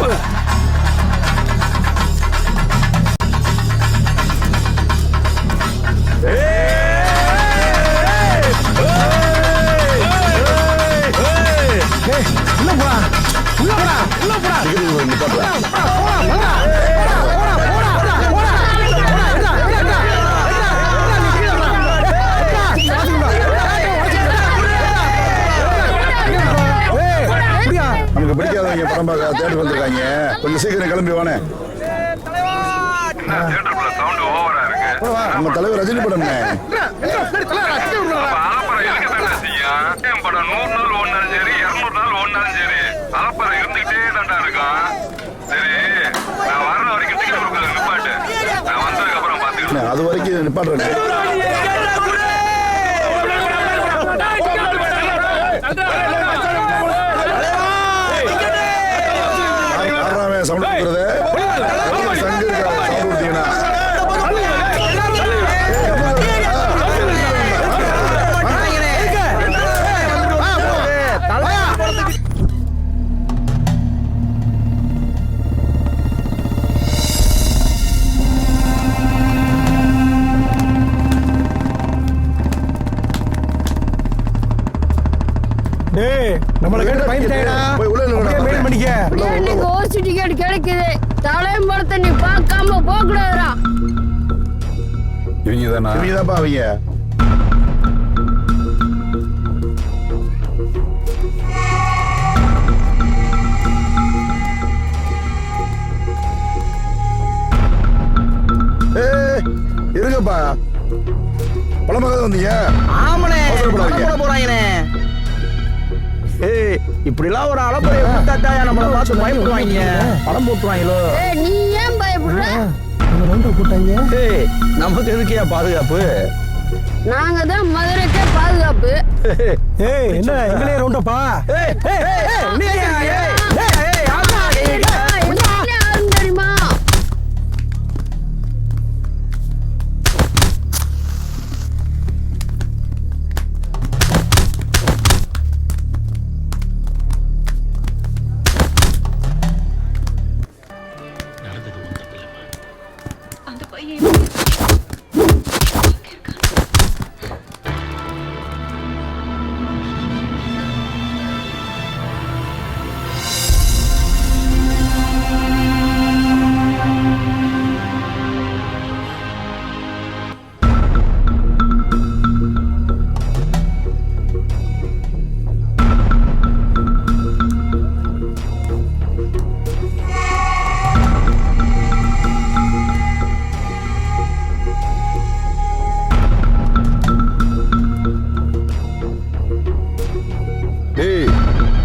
நமக்கு பிடிக்காதவங்க படம் பார்க்க தேட்டர் வந்திருக்காங்க. கொஞ்சம் சீக்கிரம் கிளம்பி வானே. நம்ம தலைவர் ரஜினி படம். படம் 100 நாள் ஓடினாலும் சரி, 200 நாள் ஓடினாலும் சரி, அலப்பறம் இருந்துகிட்டே தாண்டா இருக்கும். சரி, நான் வர்ற வரைக்கும் டிக்கெட் கொடுக்கல, நிப்பாட்டு. நான் வந்ததுக்கு அப்புறம் பாத்துக்கிறேன். அது வரைக்கும் நிப்பாட்டுறேன். சவுண்ட் கொடுக்குறது சங்கு சவுண்ட் கொடுத்தீங்கன்னா கிடைக்குது. தலைமுறை நீ பார்க்காம போக கூடாதுடா. இவங்க தானா? இவங்க தான்ப்பா அவங்க. இருங்கப்பா, பழமாக வந்தீங்க. ஆமனே போறாங்கண்ணே. ஏய், இப்படிலாம் ஒரு அலப்பறையை விட்டாட்டாயா நம்மள பார்த்து பயப்படுவாங்க, படம் போட்டுவாங்களோ. நீ ஏன் பயப்படுற? ஏய், நமக்கு எதுக்கியா பாதுகாப்பு? நாங்க தான் மதுரைக்கே பாதுகாப்பு. ஏய், என்ன எங்களே ரவுண்டப்பா? தெரியுமா?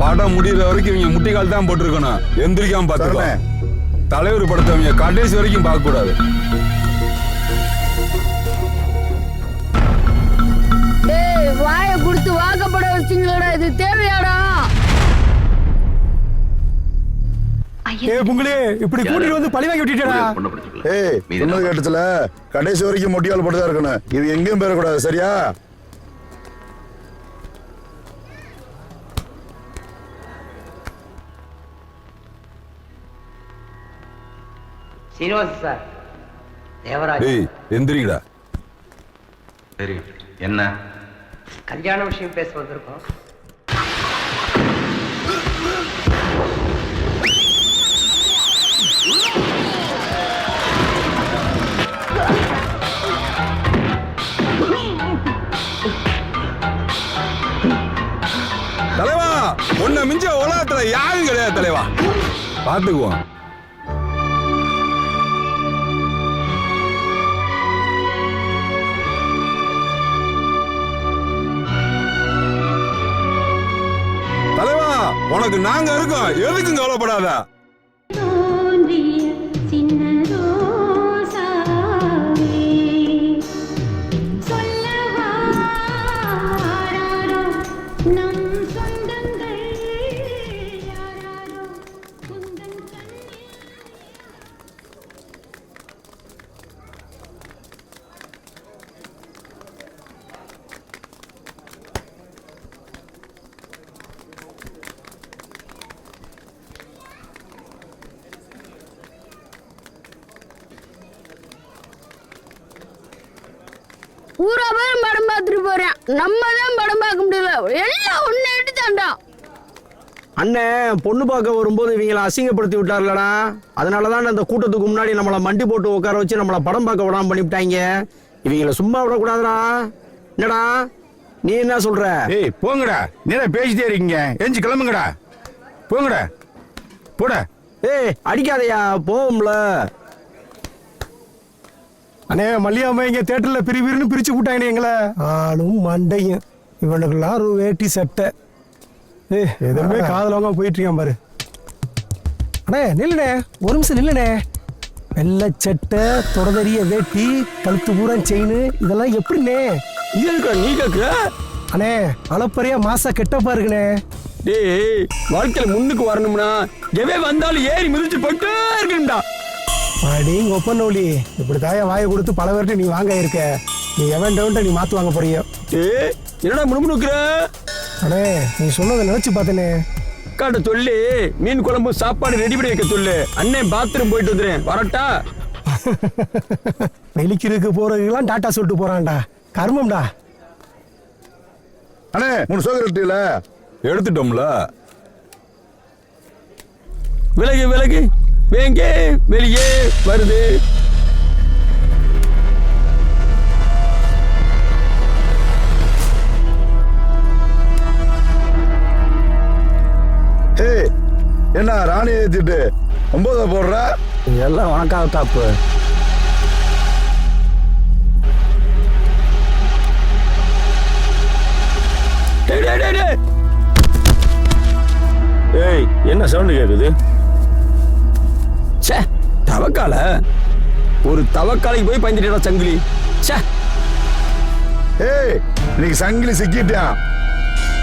படம் முடிகிற வரைக்கும் இவங்க முட்டிக்கால் தான் போட்டிருக்கணும். எந்திரிக்காம பாத்துக்கோ. தலைவர் படத்தை அவங்க கடைசி வரைக்கும் பார்க்க கூடாது. வாயை கொடுத்து வாக்கப்பட வச்சிங்களா? இது தேவையாடா? புங்களே, இப்படி கூட்டிட்டு வந்து பழி வாங்கி விட்டுட்டா. ஏய், சொன்னது கேட்டுச்சுல, கடைசி வரைக்கும் முட்டியால் போட்டுதான் இருக்கணும். இது எங்கேயும் பெறக்கூடாது, சரியா? சீனிவாச சார், தேவராஜ். டேய், எந்திரிங்கடா. சரி, என்ன கல்யாண விஷயம் பேச வந்திருக்கோம். தலைவா, உன்னை மிஞ்ச உலகத்துல யாரும் கிடையாது தலைவா. பாத்துக்குவோம். தலைவா உனக்கு நாங்க இருக்கோம், எதுக்கும் கவலைப்படாத. ஊரா பேரும் படம் பார்த்துட்டு போறேன், நம்ம தான் படம் பார்க்க முடியல. எல்லாம் ஒன்னு எடுத்தாண்டா. அண்ணன் பொண்ணு பார்க்க வரும்போது இவங்களை அசிங்கப்படுத்தி விட்டார்லடா. அதனாலதான் அந்த கூட்டத்துக்கு முன்னாடி நம்மளை மண்டி போட்டு உட்கார வச்சு நம்மளை படம் பார்க்க விடாம பண்ணிவிட்டாங்க. இவங்களை சும்மா விடக்கூடாதுடா. என்னடா நீ என்ன சொல்ற? ஏய் போங்கடா, நீங்க பேசிட்டே இருக்கீங்க, எஞ்சி கிளம்புங்கடா, போங்கடா, போட. ஏய் அடிக்காதையா, போவோம்ல. அண்ணே மல்லியாம இங்க தேட்டர்ல பிரிவிருன்னு பிரிச்சு விட்டாங்க எங்களை. ஆளும் மண்டையும் இவனுக்குலாம் ஒரு வேட்டி சட்டை. எதுவுமே காதலவங்க போயிட்டு இருக்கான் பாரு. அண்ணே நில்லுண்ணே, ஒரு நிமிஷம் நில்லுண்ணே. வெள்ளை சட்டை, தொடதறிய வேட்டி, கழுத்து பூரா செயின், இதெல்லாம் எப்படிண்ணே? நீ கேக்குற? அண்ணே அளப்பறையா மாசா கெட்டப்பா இருக்குண்ணே. டேய் வாழ்க்கையில முன்னுக்கு வரணும்னா எவே வந்தாலும் ஏறி மிதிச்சு போயிட்டே இருக்கணும்டா. அடிங்க ஒப்பனோலி, இப்படி தாயா வாயை கொடுத்து பல பேர்ட்டு நீ வாங்க இருக்க. நீ எவன் டவுன்ட்ட நீ மாத்து வாங்க போறியோ. என்னடா முணுமுணுக்குற? அண்ணே நீ சொன்னதை நினைச்சு பார்த்தனே. அக்காட்ட சொல்லி மீன் குழம்பு சாப்பாடு ரெடி பண்ணி வைக்க சொல்லு. அண்ணன் பாத்ரூம் போயிட்டு வந்துடுறேன், வரட்டா? வெளிக்கிறதுக்கு போறதுக்கெல்லாம் டாட்டா சொல்லிட்டு போறான்டா, கர்மம்டா. அண்ணே 3 சோகரட்டில எடுத்துட்டோம்ல. விலகு விலகு, வேங்க வெளியே வருது. என்ன ராணி ஏத்திட்டு 9 போடுற? எல்லாம் உனக்காக தாப்பு. ஏய் என்ன சவுண்ட் கேக்குது? சே தவக்கால, ஒரு தவக்காலைக்கு போய் பயந்துட்டா சங்கிலி. சே ஏய் இன்னைக்கு சங்கிலி சிக்கிட்டான்.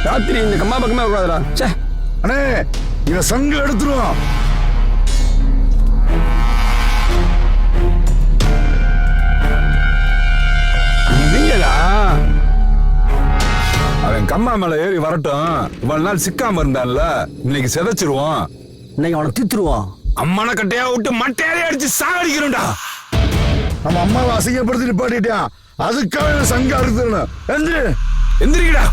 ராத்திரி இந்த கம்மா பக்கமே வரக்கூடாதுடா. சே அண்ணே இவன் சங்கிலி எடுத்துருவான். இவங்களா? அவன் கம்மா மேல ஏறி வரட்டும். இவ்வளவு நாள் சிக்காம இருந்தான்ல, இன்னைக்கு சிதைச்சிருவான். இன்னைக்கு அவனை தித்துருவான். அம்மான கட்டையா விட்டு மட்டையாலே அடிச்சு சாகடிக்கிறோம்டா. நம்ம அம்மாவை அசிங்கப்படுத்தி நிப்பாட்டிட்டான், அதுக்காக சங்கா அறுத்துடணும். எந்திரிக்கடா.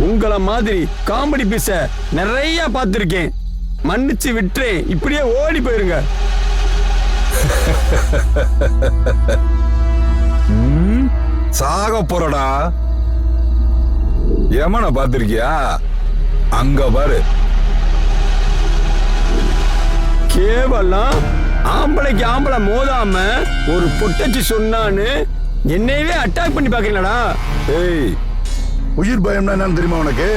உங்களை மாதிரி காமெடி பீஸ நிறைய பார்த்திருக்கேன், மன்னிச்சு விட்டுறேன். இப்படியே ஓடி போயிருங்க. சாக போறடா. ஏமான பாத்திருக்கியா? அங்க பாரு. கேவலம் ஆம்பளைக்கு ஆம்பளை மோதாம ஒரு பொட்டச்சி சொன்னான்னு என்னையவே அட்டாக் பண்ணி பாக்கீங்களா? ஏய் உயிர் பயம்னா என்னன்னு தெரியுமா உனக்கு?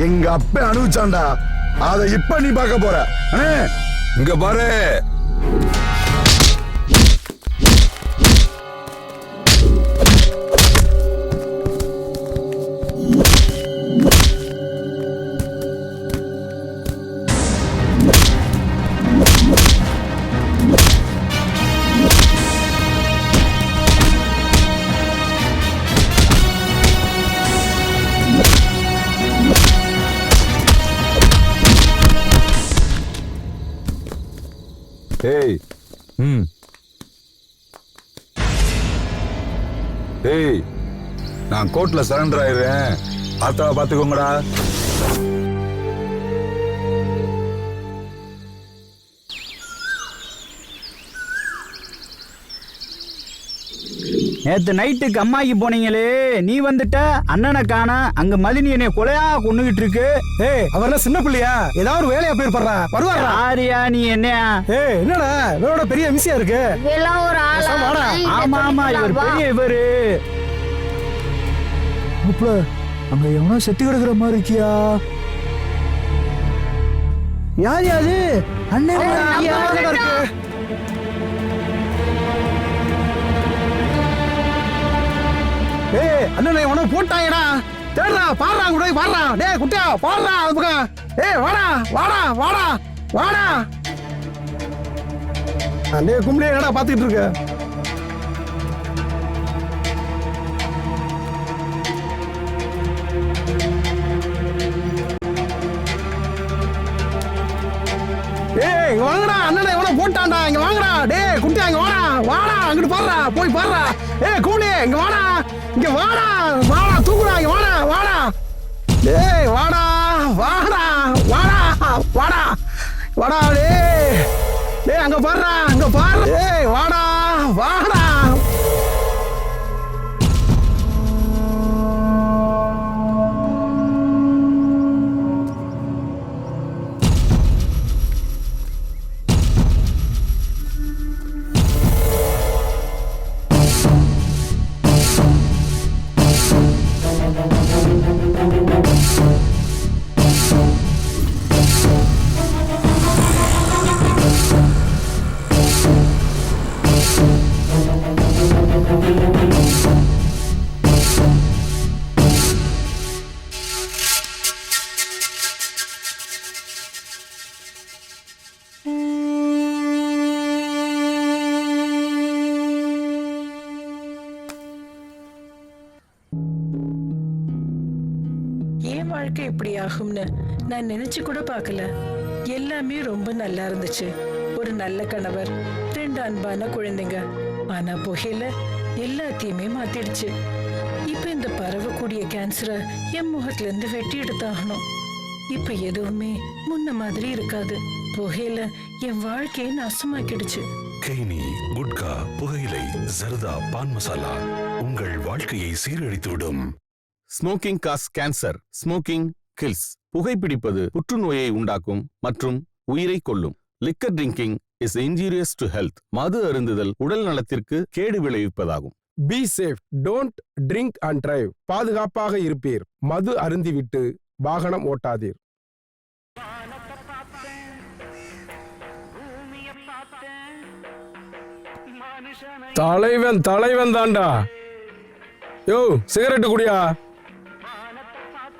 எங்க அப்ப அனுபவிச்சான்டா, அதை இப்ப நீ பார்க்க போற. இங்க பாரு. ஏய் ஏய் நான் கோர்ட்ல சரண்டர் ஆயிடுறேன், பார்த்தாவா பார்த்துக்கோங்கடா. நேத்து நைட்டுக்கு அம்மாய்க்கு போனீங்களே, நீ வந்துட்ட, அண்ணனை காண, அங்க மலினி என்னை கொலையா கொண்டுகிட்டு இருக்கு. ஏய் அவர்லாம் சின்ன பிள்ளையா, ஏதாவது ஒரு வேலையா போயிருப்பாரா, வருவாரா? ஆரியா நீ என்னையா? ஏய் என்னடா இவரோட பெரிய மிஸ்ஸியா இருக்கு. இதெல்லாம் ஒரு ஆளா? ஆமா ஆமா, இவர் பெரிய இவரு. அங்க எவனோ செத்து கிடக்குற மாதிரி இருக்கியா? யார் யாரு? அண்ணன் இருக்கு. ஏய் அண்ணனை உன போட்டாங்கடா, தேடுறா பாடுறா கூட பாடுறா. டேய் குட்டியா பாடுறா அது பக்கம். ஏய் வாடா வாடா வாடா வாடா. அண்ணே கும்பலே என்னடா பாத்துக்கிட்டு இருக்க? ஏய் இங்க வாங்கடா, அண்ணனை எவனோ போட்டான்டா, இங்க வாங்கடா. டேய் குட்டியா இங்க வாடா வாடா, அங்கிட்டு பாடுறா போய் பாடுறா. ஏய் கும்பலே இங்க வாடா, இங்க வாடா வாடா, தூக்குடா இங்க வாடா வாடா. டேய் வாடா வாடா வாடா வாடா வாடா. டேய் டேய் அங்க பாடுறா, அங்க பாரு. டேய் வாடா வாடா. என் வாழ்க்கை இப்படி ஆகும்னு நான் நினைச்சு கூட பார்க்கல. எல்லாமே ரொம்ப நல்லா இருந்துச்சு. ஒரு நல்ல கணவர், 2 அன்பான குழந்தைங்க. ஆனா புகையில எல்லாத்தையுமே மாத்திடுச்சு. இப்ப இந்த பரவக்கூடிய கேன்சரை என் முகத்துல இருந்து வெட்டி எடுத்தாகணும். இப்ப எதுவுமே முன்ன மாதிரி இருக்காது. புகையில என் வாழ்க்கையை நாசமாக்கிடுச்சு. கெய்னி, குட்கா, புகையிலை, ஜர்தா, பான் மசாலா உங்கள் வாழ்க்கையை சீரழித்துவிடும். Smoking cause cancer. Smoking kills. புகைப்பிடிப்பது புற்றுநோயை உண்டாக்கும் மற்றும் உயிரை கொல்லும். Liquor drinking is injurious to health. மது அருந்துதல் உடல் நலத்திற்கு கேடு விளைவிப்பதாகும். Be safe, don't drink and drive. பாதுகாப்பாக இருப்பீர். மது அருந்திவிட்டு வாகனம் ஓட்டாதீர். தலைவன் தாண்டா. யோ சிகரெட்டு குடியா,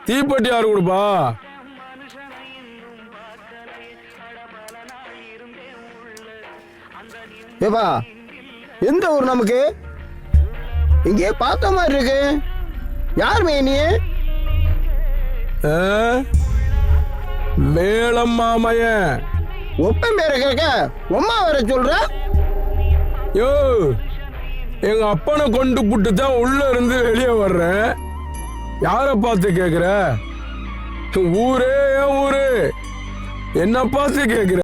தீப்பெட்டி யாரு கொடுப்பா? ஏப்பா எந்த ஊர் நமக்கு? இங்கே பார்த்த மாதிரி இருக்கு. யார் நீ? வேளம்மாமையன். ஒப்பன் பேரை கேட்க உம்மா வர சொல்ற? யோ எங்க அப்பனை கொண்டு புட்டு தான் உள்ள இருந்து வெளியே வர்றேன். யார பார்த்து கேக்குற? ஊரே என் ஊரு, என்ன பார்த்து கேக்குற?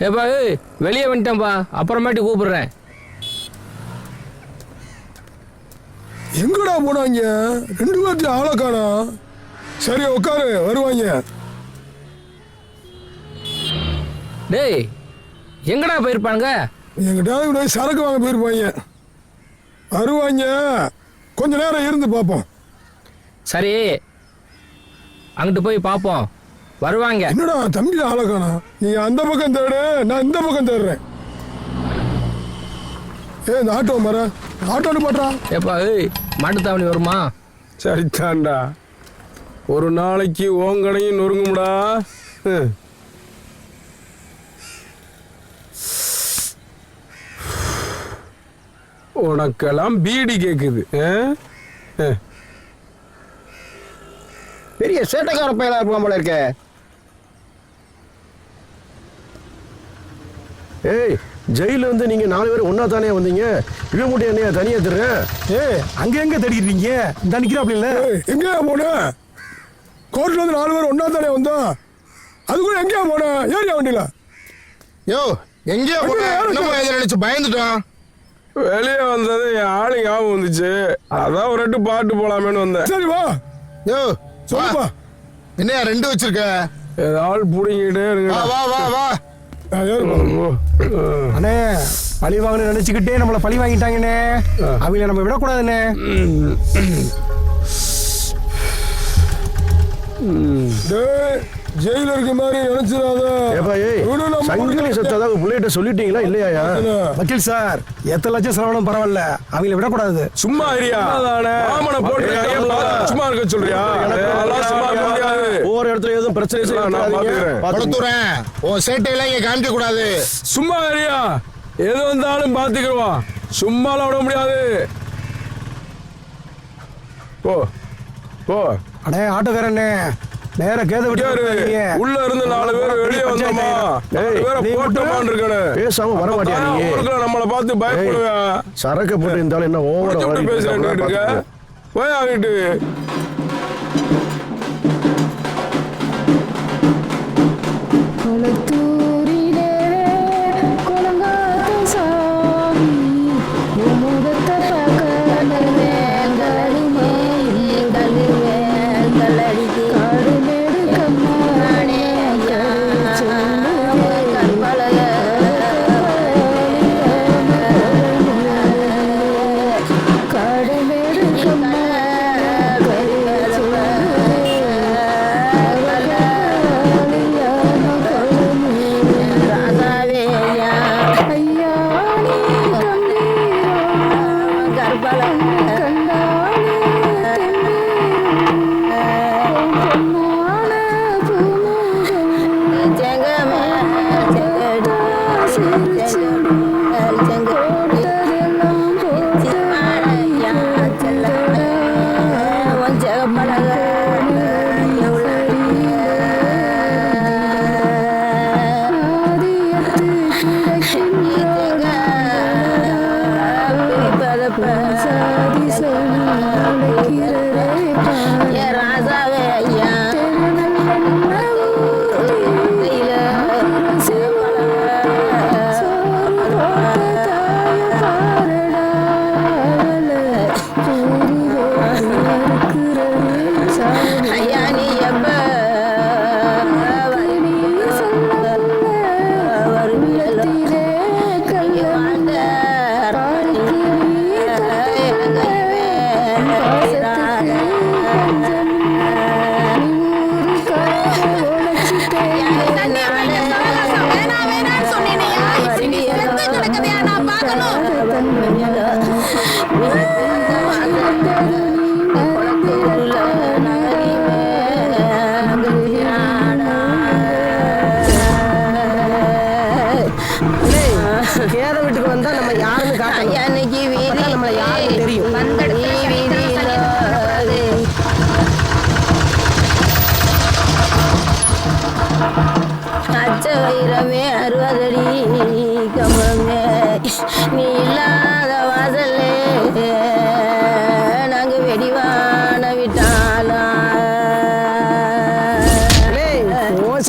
ஏப்பா வெளியே வந்துட்டேன்ப்பா, அப்புறமேட்டு கூப்பிடுறேன். எங்கடா போனாங்க? 2 பேர்த்து ஆளை காணோம். சரி உட்காரு, வருவாங்க. டேய் எங்கடா போயிருப்பாங்க? எங்கிட்ட சரக்கு வாங்க போயிருப்பாங்க. வருவாங்க, கொஞ்ச நேரம் இருந்து பார்ப்போம். சரி அங்கிட்டு போய் பார்ப்போம், வருவாங்க. என்னடா தம்பி ஆளை காணோம்? நீங்க அந்த பக்கம் தேடு, நான் இந்த பக்கம் தேடுறேன். இந்த ஆட்டோ மர ஆட்டோன்னு போட்டா. ஏப்பா மாட்டுத்தாவணி வருமா? சரித்தாண்டா, ஒரு நாளைக்கு ஓங்கடையும் நொறுங்கும்டா. உனக்கெல்லாம் பீடி கேக்குது. பெரிய சேட்டைக்கார பையலா இருப்பான் போல இருக்க. ஏய் ஜெயில வந்து நீங்க 4 பேர் ஒன்னா தானே வந்தீங்க, இவன் மட்டும் என்னையா தனியா தர்ற? ஏய் அங்க எங்க தேடிக்கிறீங்க? இந்த நிக்கிறாப்ல இல்ல, எங்க போன? கோர்ட்ல வந்து 4 பேர் ஒன்னா தானே வந்தோம், அது கூட எங்க போன? ஏரியா வண்டியில. யோ எங்கேயோ நினைச்சு பயந்துட்டோம். வெளியே வந்தது என் ஆளு ஞாபகம் வந்துச்சு, அதான் ஒரு ரெட்டு பாட்டு போலாமேன்னு வந்தேன். சரி வா. யோ சொல்லுப்பா, என்ன 2 வச்சிருக்க? ஏதாவது புடிங்கிட்டே வா வா வா வா. அண்ணே பழி வாங்கன்னு நினைச்சுக்கிட்டே நம்மள பழி வாங்கிட்டாங்கண்ணே. அவங்கள நம்ம விடக்கூடாதுண்ணே. ஜெயில இருக்க மாதிரி நினைச்சிடாத. சங்கிலி சத்ததாக புள்ளைகிட்ட சொல்லிட்டீங்களா இல்லையா? வக்கீல் சார், எத்தனை லட்சம் செலவனும் பரவாயில்ல, அவங்கள விடக்கூடாது. சும்மா அறியா சும்மா இருக்க சொல்றியா? ஒவ்வொரு இடத்துல எதுவும் பிரச்சனை படுத்துறேன். உன் சேட்டையெல்லாம் இங்க காமிக்க கூடாது. சும்மா அறியா, எது வந்தாலும் பாத்துக்கிடுவான், சும்மாலாம் விட முடியாது. போ போ. அடே ஆட்டோக்காரண்ணே, நேர கேத விட்டு உள்ள இருந்து 4 பேர் வெளியே வந்தோமா, 4 பேரை போட்டோமான்னு இருக்கனே. பேசாம வர மாட்டியா நீ? நம்மளை பார்த்து பயப்படுவா. சரக்கு போட்டு இருந்தாலும் என்ன ஓவர் பேசுறேன். போய் ஆகிட்டு வைரமே 60 அடி கம்பமே, நீ இல்லாத வாசல்லே நாங்க வெடிவான விட்டாலா.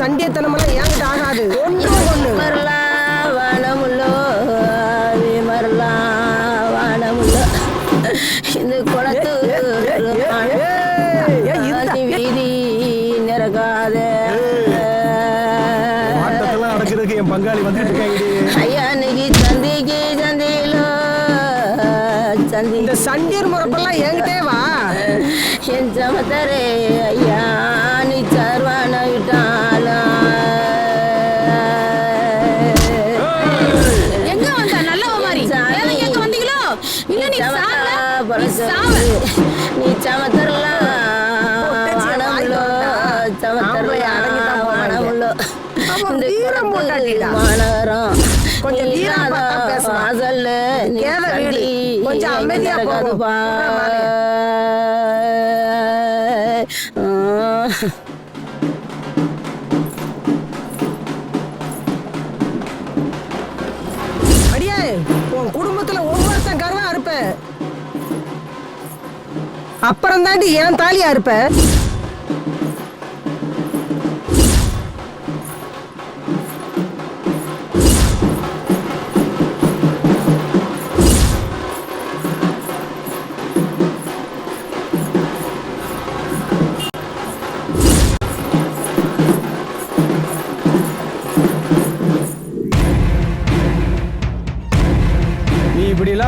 சண்டியத்தனமெல்லாம் என்கிட்ட ஆகாது. மரலா வானமுள்ளோ, மரலா வானமுள்ளோ, இந்த குளத்து வீதி நிறக்காத என் பங்காளி வந்துட்டு ஐயா இன்னைக்கு சந்திக்கு சந்தையிலோ சந்தி. இந்த சண்டீர் முறப்பெல்லாம் என்கிட்டே வா. என் சமத்தரே ஐயா நீ சர்வான விட்டாலா. எங்க வந்த நல்ல மாதிரி எங்க வந்தீங்களோ? இல்ல நீ நீ சமத்தரலாம் வானமுள்ளோ, சமத்தரலாம் வானமுள்ளோ, இந்த மாநகரம் கொஞ்சம் வாசல்ல கொஞ்சம் அமைதியா போகுப்பா. அடியே, உன் குடும்பத்துல ஒவ்வொருத்தன் கருவா இருப்ப, அப்புறம் தாண்டி ஏன் தாலியா இருப்ப.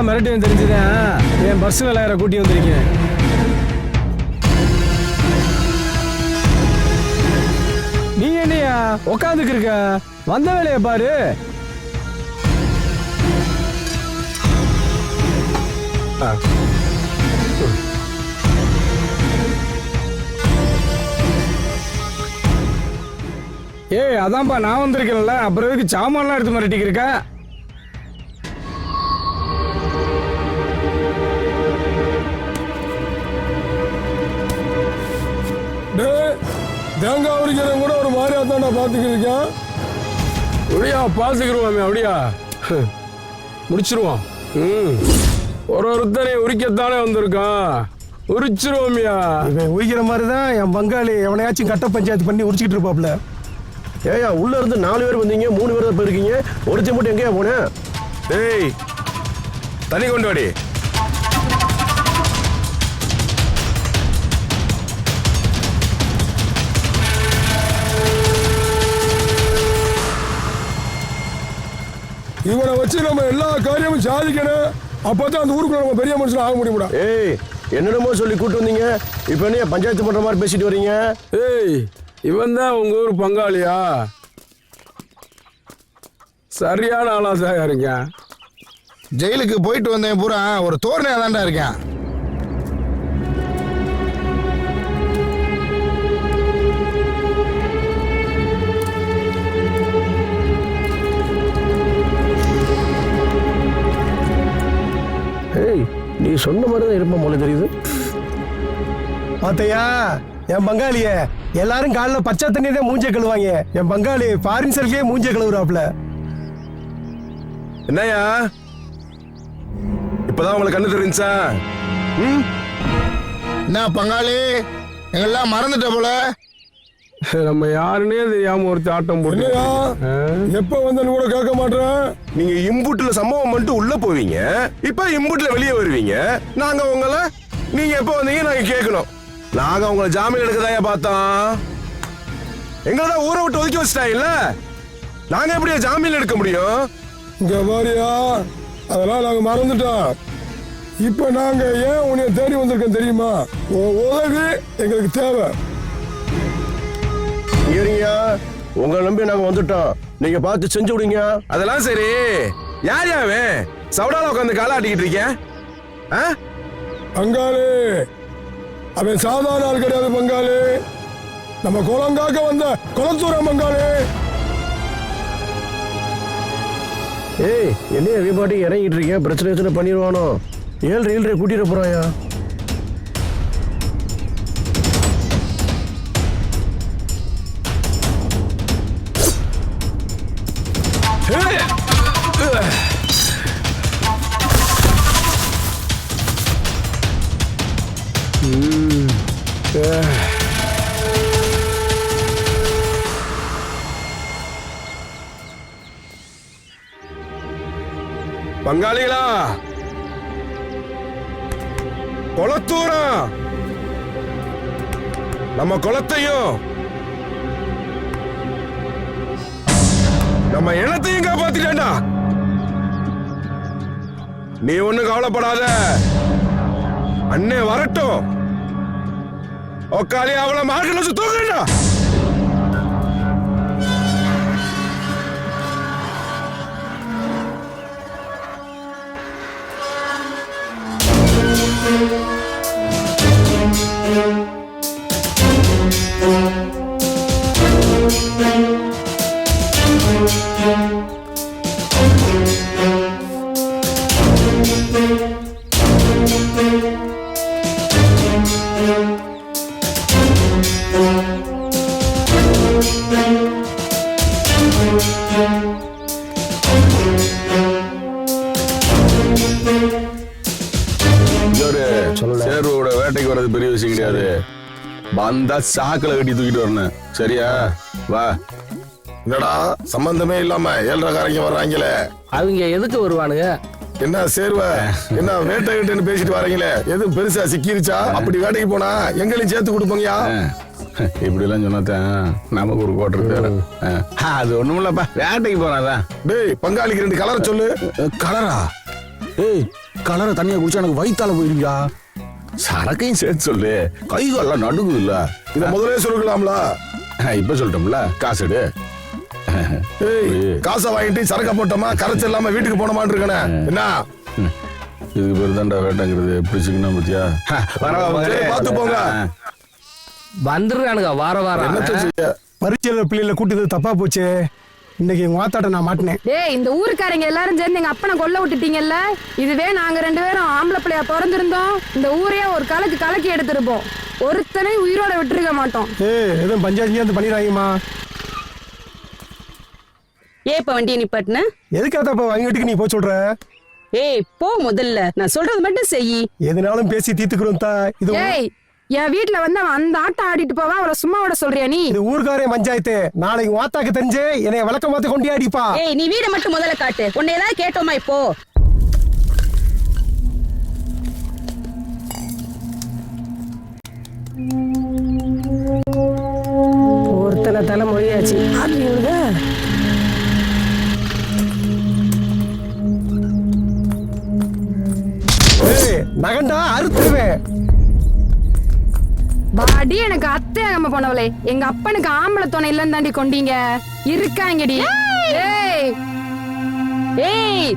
தான் மிரட்டி தெரிஞ்சுதான் என் பஸ் வேலையார கூட்டி வந்திருக்கேன். நீ என்னையா உக்காந்துக்கு இருக்க? வந்த வேலையை பாரு. ஏய் அதான்ப்பா நான் வந்திருக்கேன்ல, அப்புறம் எதுக்கு சாமான்லாம் எடுத்து மிரட்டிக்கு இருக்க? தேங்காய் உரிக்கிறவங்க கூட ஒரு மாதிரியா தான் நான் பார்த்துக்கிருக்கேன். அப்படியா பார்த்துக்கிருவோமே? அப்படியா முடிச்சிருவோம். ஒருத்தனை உரிக்கத்தானே வந்திருக்கான், உரிச்சிருவோமியா. இவன் உரிக்கிற மாதிரி தான் என் பங்காளி எவனையாச்சும் கட்ட பஞ்சாயத்து பண்ணி உரிச்சிக்கிட்டு இருப்பாப்ல. ஏயா உள்ள இருந்து 4 பேர் வந்தீங்க, 3 பேர் தான் போயிருக்கீங்க. ஒருத்தி மட்டும் எங்கேயா போனேன்? ஏய் தண்ணி கொண்டு வாடி. இவனை வச்சு நம்ம எல்லா காரியமும் சாதிக்கணும். அப்பதான் அந்த ஊருக்குள்ள நம்ம பெரிய மனுஷன் ஆக முடியும்டா. ஏய் என்னென்னமோ சொல்லி கூட்டு வந்தீங்க, இப்ப என்ன பஞ்சாயத்து பண்ற மாதிரி பேசிட்டு வரீங்க? ஏய் இவன் தான் உங்க ஊர் பங்காளியா? சரியான ஆளா தான் இருக்கேன். ஜெயிலுக்கு போயிட்டு வந்தேன் பூரா ஒரு தோரணையா தான்டா இருக்கேன். ஏய் நீ சொன்ன மாதிரி தான் இருப்ப போல தெரியுது. பாத்தையா என் பங்காளிய எல்லாரும் காலைல பச்சை தண்ணி தான் மூஞ்ச கழுவாங்க. என் பங்காளி ஃபாரின் சர்க்கே மூஞ்ச கழுவுறாப்ல. என்னையா இப்பதான் உங்களுக்கு கண்ணு தெரிஞ்சா? என்ன பங்காளி எங்கெல்லாம் மறந்துட்ட போல. நம்ம யாருன்னே தெரியாம ஒரு ஆட்டம் போட்டு எப்ப வந்தன்னு கூட கேட்க மாட்டேன். நீங்க இம்புட்ல சம்பவம் பண்ணிட்டு உள்ள போவீங்க, இப்ப இம்புட்ல வெளியே வருவீங்க. நாங்க உங்களை நீங்க எப்ப வந்தீங்க நாங்க கேட்கணும். நாங்க உங்களை ஜாமீன் எடுக்கதான் பார்த்தோம். எங்களதான் ஊரை விட்டு ஒதுக்கி வச்சிட்டாங்கல்ல, நாங்க எப்படியா ஜாமீன் எடுக்க முடியும்? இங்க பாரியா அதெல்லாம் நாங்க மறந்துட்டோம். இப்ப நாங்க ஏன் உன்னை தேடி வந்திருக்கோம் தெரியுமா? உதவி எங்களுக்கு தேவை. உங்களை நம்பி நாங்க வந்துட்டோம், நீங்க பார்த்து செஞ்சு விடுங்க. அதெல்லாம் சரி. யார் யாவே சவுடால உட்காந்து காலாட்டிக்கிட்டு இருக்கேன்? பங்காளி அவன் சாதாரண ஆள் கிடையாது பங்காளி. நம்ம குளங்காக்க வந்த குளத்தூரம் பங்காளி. ஏய் என்ன வீபாட்டி இறங்கிட்டு இருக்கேன், பிரச்சனை பண்ணிடுவானோ? 7 கூட்டிட்டு போறாயா? பங்காளிகளா குளத்தூரம் நம்ம குளத்தையும் நம்ம இனத்தையும் காப்பாத்திட்டா. நீ ஒண்ணு கவலைப்படாத, அண்ணே வரட்டும். உக்காளி அவளை மார்க்கெட்ல வச்சு தூக்குடா. சேர்வோட வேட்டைக்கு வர்றது பெரிய விஷயம் கிடையாது. வந்தா சாக்கில கட்டி தூக்கிட்டு வரணும். சரியா? வா. என்னடா சம்பந்தமே இல்லாம 7:30 வர்றாங்களே, அவங்க எதுக்கு வருவானுங்க? என்ன சேர்வ என்ன வேட்டை கிட்டன்னு பேசிட்டு வர்றீங்களே, எதுவும் பெருசா சிக்கிருச்சா? அப்படி வேட்டைக்கு போனா எங்களையும் சேர்த்து கொடுப்போங்கயா. இப்படி எல்லாம் சொன்னாதான் நமக்கு ஒரு கோட்டை இருக்கு. அது ஒண்ணும் இல்லப்பா, வேட்டைக்கு போறாதான். டேய் பங்காளிக்கு 2 கலரை சொல்லு. கலரா? ஏய் கலரை தண்ணியை குடிச்சா எனக்கு வயித்தால போயிருவியா. சரக்கையும் சேர்த்து சொல்லு, கை கால்லாம் நடுங்குது இல்ல. இத முதலே சொல்லலாம்ல. இப்ப சொல்லிட்டோம்ல, காசு எடு. காசை வாங்கிட்டு சரக்க போட்டோமா, கரைச்சு இல்லாம வீட்டுக்கு போனோமான்னு இருக்கனே. என்ன இதுக்கு பேர் தாண்டா வேட்டங்கிறது. பிடிச்சிக்கணும் பத்தியா? பார்த்து போங்க. வந்துருக்கானுங்க வார வாரம். பரிச்சையில பிள்ளைல கூட்டியது தப்பா போச்சு. இன்னைக்கு எங்க வாத்தாட்ட நான் மாட்டினேன். டேய், இந்த ஊருக்காரங்க எல்லாரும் சேர்ந்து எங்க அப்பனை கொல்ல விட்டுட்டீங்கல்ல. இதுவே நாங்க 2 பேரும் ஆம்பளை பிள்ளையா பிறந்திருந்தோம், இந்த ஊரையே ஒரு கலக்கி எடுத்திருப்போம். ஒருத்தனை உயிரோட விட்டுருக்க மாட்டோம். எதுவும் பஞ்சாயத்து பண்ணிடுறாங்கம்மா. இப்ப வண்டியை நிப்பாட்டின எதுக்காக அவங்க வீட்டுக்கு நீ போய் சொல்ற? ஏய் போ, முதல்ல நான் சொல்றது மட்டும் செய். எதுனாலும் பேசி தீர்த்துக்கிறோம் தா. இது என் வீட்டுல வந்து அவன் அந்த ஆட்டம் ஆடிட்டு போவா, அவளை சும்மா விட சொல்றியா நீ? இது ஊர்காரே பஞ்சாயத்து. நாளைக்கு வாத்தாக்கு தெரிஞ்சு என்னைய விளக்க மாத்த கொண்டே அடிப்பா. ஏய், நீ வீட மட்டும் முதல்ல காட்டு. உன்னை ஏதாவது கேட்டோமா இப்போ? ஒருத்தனை தலை மொழியாச்சு. நகண்டா அறுத்துருவேன். பாடி எனக்கு அத்தை அம்மா போனவளே, எங்க அப்பனுக்கு ஆம்பளை துணை இல்லன்னு தாண்டி கொண்டீங்க. இருக்காங்கடி. ஏய்,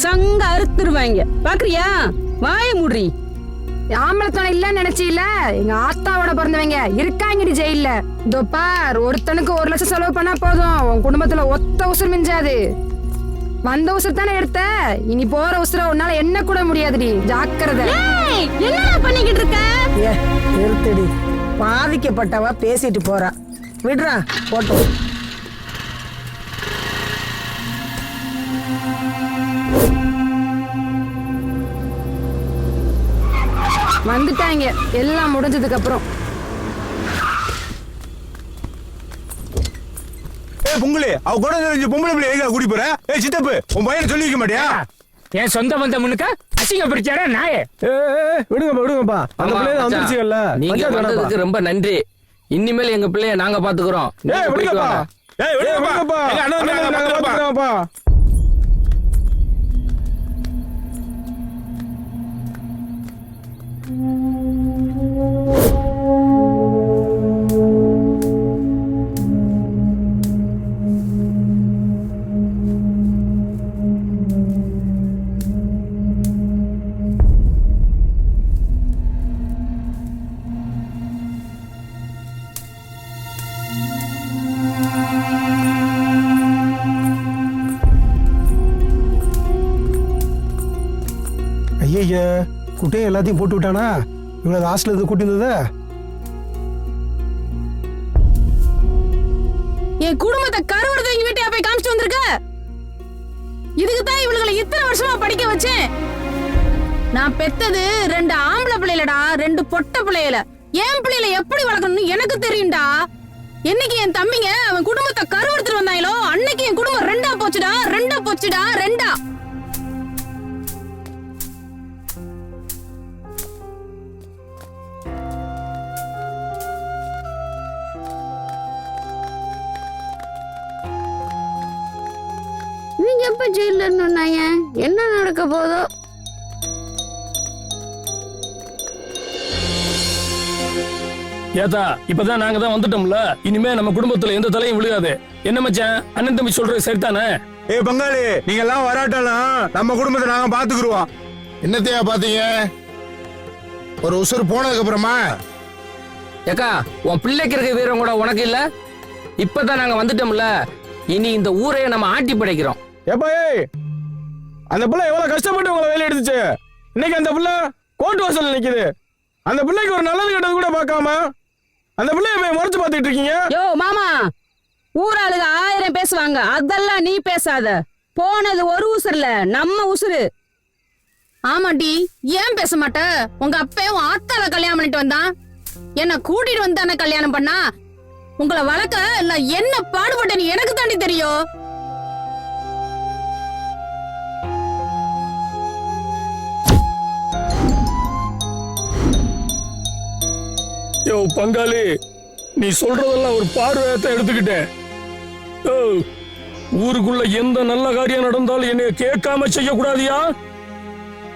சங்க அறுத்துருவாங்க பாக்குறியா? வாய மூடி. ஆம்பளை துணை இல்லன்னு நினைச்சீல? எங்க ஆத்தாவோட பிறந்தவங்க இருக்காங்கடி ஜெயில. இதோ பார், ஒருத்தனுக்கு 1 லட்சம் செலவு பண்ணா போதும், உன் குடும்பத்துல ஒத்த உசுர் மிஞ்சாது. வந்த உசுர் தானே எடுத்த, இனி போற உசுர உன்னால என்ன கூட முடியாதுடி. ஜாக்கிரதை. என்ன பண்ணிக்கிட்டு இருக்க? நிறுத்தடி. பாதிக்கப்பட்டவ பேசிட்டு போறா, விடுறா போட்டோம். வந்துட்டாங்க எல்லாம் முடிஞ்சதுக்கு அப்புறம். பொங்கலே அவ கூட பொம்பளை பிள்ளை எங்க கூடி போற? சித்தப்பு, உன் பையனை சொல்லி வைக்க மாட்டியா? என் சொந்த வந்த முன்னுக்க அசிங்கப்படுத்தாரா நாயே? விடுங்கப்பா. அந்த பிள்ளை வந்துருச்சுல்ல. நீங்க வந்ததுக்கு ரொம்ப நன்றி. இனிமேல் எங்க பிள்ளைய நாங்க பாத்துக்கிறோம். ஐயா, குட்டையை எல்லாத்தையும் போட்டு விட்டானா? இவ்வளவு ஹாஸ்டல் இருந்து கூட்டி இருந்தத என் குடும்பத்தை கருவடத்தை எங்க வீட்டை போய் காமிச்சிட்டு வந்திருக்க. இதுக்கு தான் இவளுகளை இத்தனை வருஷமா படிக்க வச்சேன். நான் பெத்தது 2 ஆம்பளை பிள்ளைலடா, 2 பொட்டை பிள்ளைல. என் பிள்ளைல எப்படி வளர்க்கணும்னு எனக்கு தெரியும்டா. என்னைக்கு என் தம்பிங்க அவன் குடும்பத்தை கருவெடுத்துட்டு வந்தாங்களோ, அன்னைக்கு என் குடும்பம் 2ஆ போச்சுடா. 2ஆ. நீங்க எப்ப ஜெயில இருந்தாங்க? என்ன நடக்க போதோ? ஏதா இப்பதான் நாங்க தான் வந்துட்டோம்ல, இனிமே நம்ம குடும்பத்துல எந்த தலையும் விழுகாது. என்ன மச்சான், அண்ணன் தம்பி சொல்றது சரிதானே? பங்காளி, நீங்க எல்லாம் வராட்டாலும் நம்ம குடும்பத்தை நாங்க பாத்துக்குருவோம். என்னத்தையா பாத்தீங்க? ஒரு உசுறு போனதுக்கு அப்புறமா? ஏக்கா, உன் பிள்ளைக்கு இருக்க வீரம் கூட உனக்கு இல்ல. இப்பதான் நாங்க வந்துட்டோம்ல, இனி இந்த ஊரைய நம்ம ஆட்டி படைக்கிறோம். ஏப்பா, அந்த பிள்ளை எவ்வளவு கஷ்டப்பட்டு உங்களை வேலை எடுத்துச்சு. இன்னைக்கு அந்த பிள்ளை கோர்ட் வாசல்ல நிக்குது. அந்த பிள்ளைக்கு ஒரு நல்லது கெட்டது கூட பார்க்காம அந்த பிள்ளைய போய் முறைச்சு பார்த்துட்டு இருக்கீங்க. யோ மாமா, ஊராளுங்க 1000 பேசுவாங்க, அதெல்லாம் நீ பேசாத. போனது ஒரு உசுர்ல, நம்ம உசுரு. ஆமாண்டி, ஏன் பேச மாட்ட? உங்க அப்பையும் ஆத்தால கல்யாணம் பண்ணிட்டு வந்தான், என்ன கூட்டிட்டு வந்தானே கல்யாணம் பண்ணா. உங்களை வளர்க்க இல்ல என்ன பாடுபட்டேன்னு எனக்கு தாண்டி தெரியும். யோ பங்காளி, நீ சொல்றதெல்லாம் ஒரு பார்வையத்தை எடுத்துக்கிட்டேன். ஊருக்குள்ள எந்த நல்ல காரியம் நடந்தாலும் என்னைய கேட்காம செய்ய கூடாதியா?